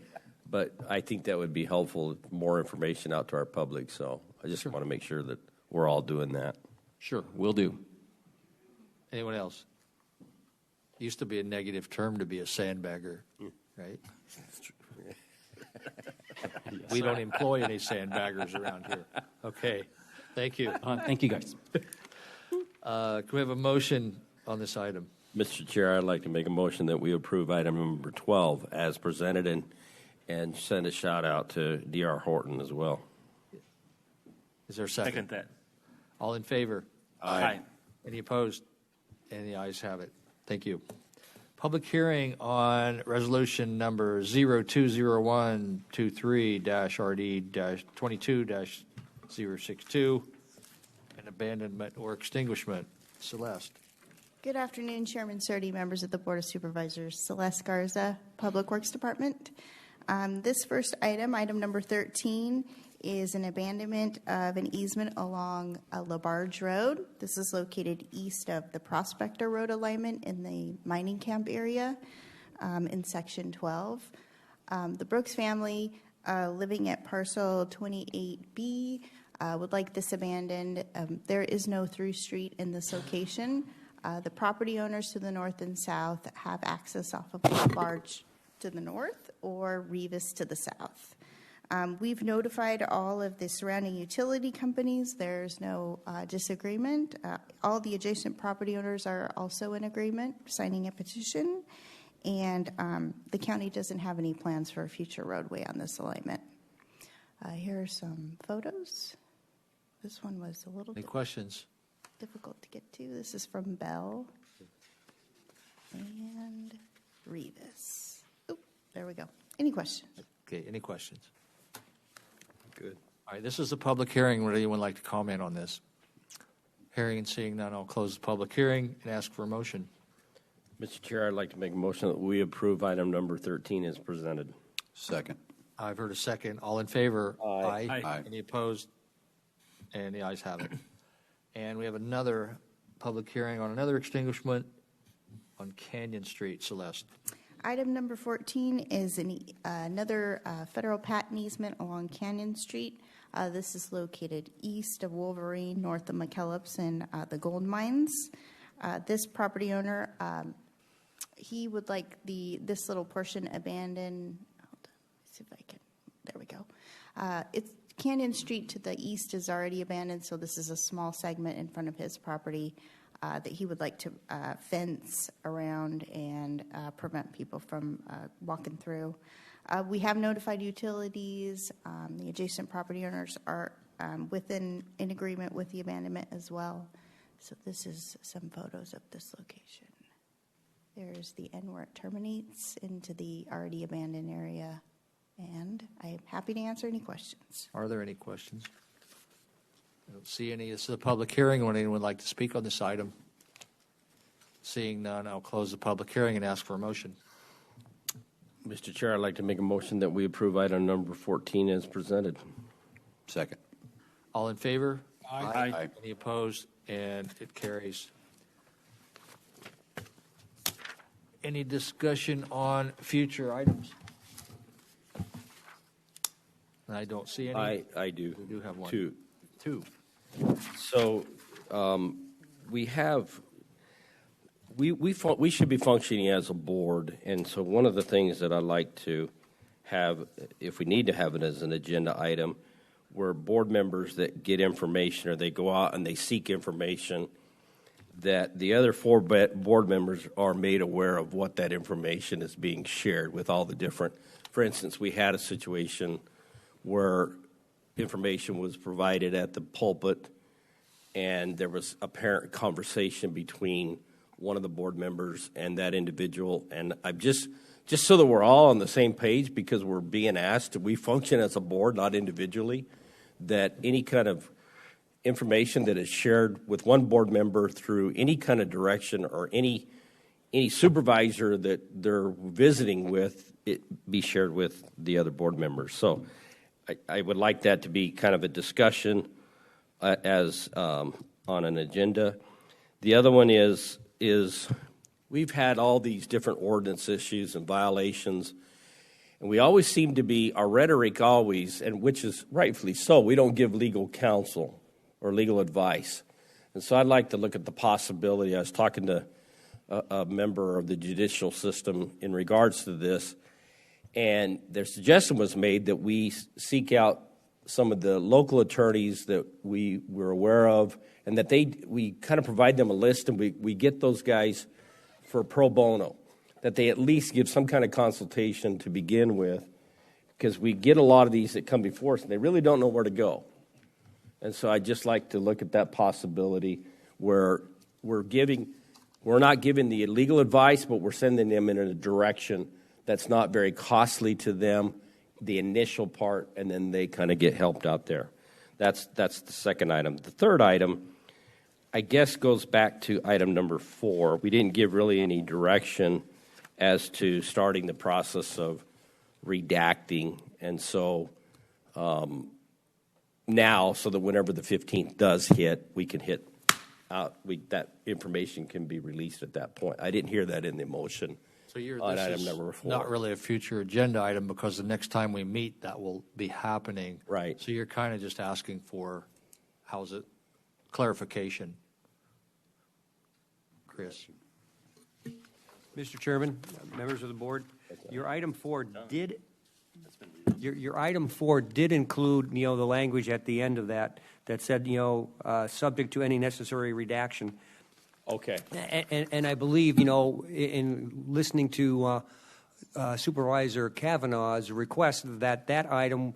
But I think that would be helpful, more information out to our public, so I just want to make sure that we're all doing that. Sure, will do. Anyone else? Used to be a negative term to be a sandbagger, right? We don't employ any sandbaggers around here. Okay, thank you. Thank you, guys. Can we have a motion on this item? Mr. Chair, I'd like to make a motion that we approve item number 12 as presented and send a shout out to D.R. Horton as well. Is there a second? Second that. All in favor? Aye. Any opposed? And the ayes have it. Thank you. Public hearing on resolution number 020123-RD-22-062, an abandonment or extinguishment. Celeste. Good afternoon, Chairman Surdy, members of the Board of Supervisors. Celeste Garza, Public Works Department. This first item, item number 13, is an abandonment of an easement along LaBarge Road. This is located east of the Prospector Road alignment in the mining camp area in Section 12. The Brooks family living at parcel 28B would like this abandoned. There is no through street in this location. The property owners to the north and south have access off of LaBarge to the north or Revis to the south. We've notified all of the surrounding utility companies. There's no disagreement. All the adjacent property owners are also in agreement, signing a petition. And the county doesn't have any plans for a future roadway on this alignment. Here are some photos. This one was a little questions? difficult to get to. This is from Bell and Revis. Oh, there we go. Any questions? Okay, any questions? Good. All right, this is a public hearing. Would anyone like to comment on this? Hearing and seeing none, I'll close the public hearing and ask for a motion. Mr. Chair, I'd like to make a motion that we approve item number 13 as presented. Second. I've heard a second. All in favor? Aye. Aye. Any opposed? And the ayes have it. And we have another public hearing on another extinguishment on Canyon Street. Celeste. Item number 14 is another federal patent easement along Canyon Street. This is located east of Wolverine, north of McKellips and the gold mines. This property owner, he would like this little portion abandoned. Hold on, let's see if I can. There we go. It's Canyon Street to the east is already abandoned, so this is a small segment in front of his property that he would like to fence around and prevent people from walking through. We have notified utilities. The adjacent property owners are in agreement with the abandonment as well. So this is some photos of this location. There's the end where it terminates into the already abandoned area. And I am happy to answer any questions. Are there any questions? I don't see any. This is a public hearing. Would anyone like to speak on this item? Seeing none, I'll close the public hearing and ask for a motion. Mr. Chair, I'd like to make a motion that we approve item number 14 as presented. Second. All in favor? Aye. Aye. Any opposed? And it carries. Any discussion on future items? I don't see any. I do. We do have one. Two. So, we should be functioning as a board, and so one of the things that I like to have, if we need to have it as an agenda item, where board members that get information or they go out and they seek information, that the other four board members are made aware of what that information is being shared with all the different. For instance, we had a situation where information was provided at the pulpit, and there was apparent conversation between one of the board members and that individual. And I'm just so that we're all on the same page, because we're being asked, we function as a board, not individually, that any kind of information that is shared with one board member through any kind of direction or any supervisor that they're visiting with, it be shared with the other board members. So I would like that to be kind of a discussion as on an agenda. The other one is we've had all these different ordinance issues and violations, And we always seem to be, our rhetoric always, and which is rightfully so, we don't give legal counsel or legal advice. And so I'd like to look at the possibility. I was talking to a member of the judicial system in regards to this, and their suggestion was made that we seek out some of the local attorneys that we were aware of, and that we kind of provide them a list, and we get those guys for pro bono, that they at least give some kind of consultation to begin with, because we get a lot of these that come before us, and they really don't know where to go. And so I'd just like to look at that possibility where we're not giving the legal advice, but we're sending them in a direction that's not very costly to them, the initial part, and then they kind of get helped out there. That's the second item. The third item, I guess, goes back to item number 4. We didn't give really any direction as to starting the process of redacting, and so now, so that whenever the 15th does hit, we can hit out. That information can be released at that point. I didn't hear that in the motion. So on this item is number 4. not really a future agenda item, because the next time we meet, that will be happening. Right. So you're kind of just asking for, clarification. Chris. Mr. Chairman, members of the board, your item 4 did your item 4 did include, the language at the end of that said, subject to any necessary redaction. Okay. And I believe, in listening to Supervisor Kavanaugh's request, that item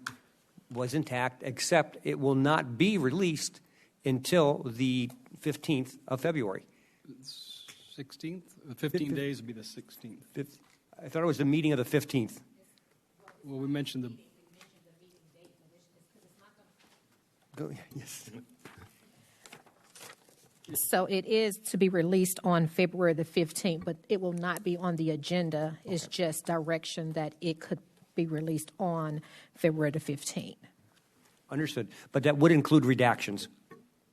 was intact, except it will not be released until the 15th of February. 16th? 15 days would be the 16th. I thought it was the meeting of the 15th. Well, we mentioned the... Yes. So it is to be released on February the 15th, but it will not be on the agenda. It's just direction that it could be released on February the 15th. Understood. But that would include redactions,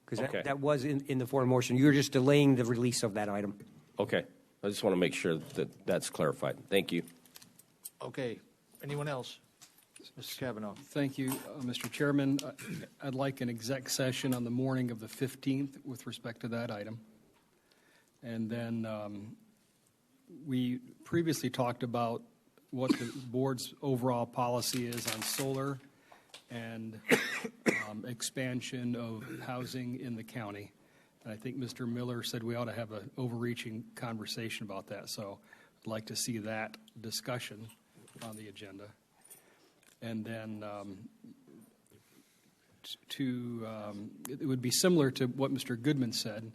because Okay. that was in the form motion. You're just delaying the release of that item. Okay. I just want to make sure that that's clarified. Thank you. Okay. Anyone else? Mr. Kavanaugh. Thank you, Mr. Chairman. I'd like an exec session on the morning of the 15th with respect to that item. And then we previously talked about what the board's overall policy is on solar and expansion of housing in the county. And I think Mr. Miller said we ought to have an overreaching conversation about that. So I'd like to see that discussion on the agenda. And then it would be similar to what Mr. Goodman said.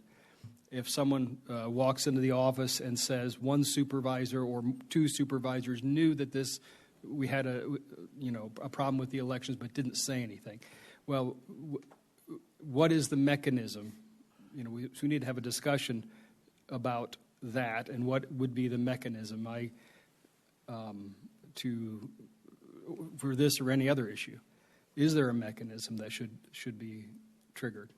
If someone walks into the office and says one supervisor or two supervisors knew that we had a problem with the elections but didn't say anything. Well, what is the mechanism? We need to have a discussion about that and what would be the mechanism for this or any other issue. Is there a mechanism that should be triggered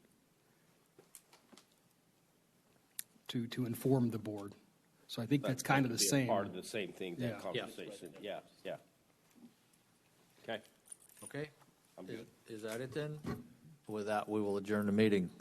to inform the board? So I think that's kind of the same. Part of the same thing, that Yeah. conversation. Yeah. Okay. Okay. I'm good. Is that it then? With that, we will adjourn the meeting.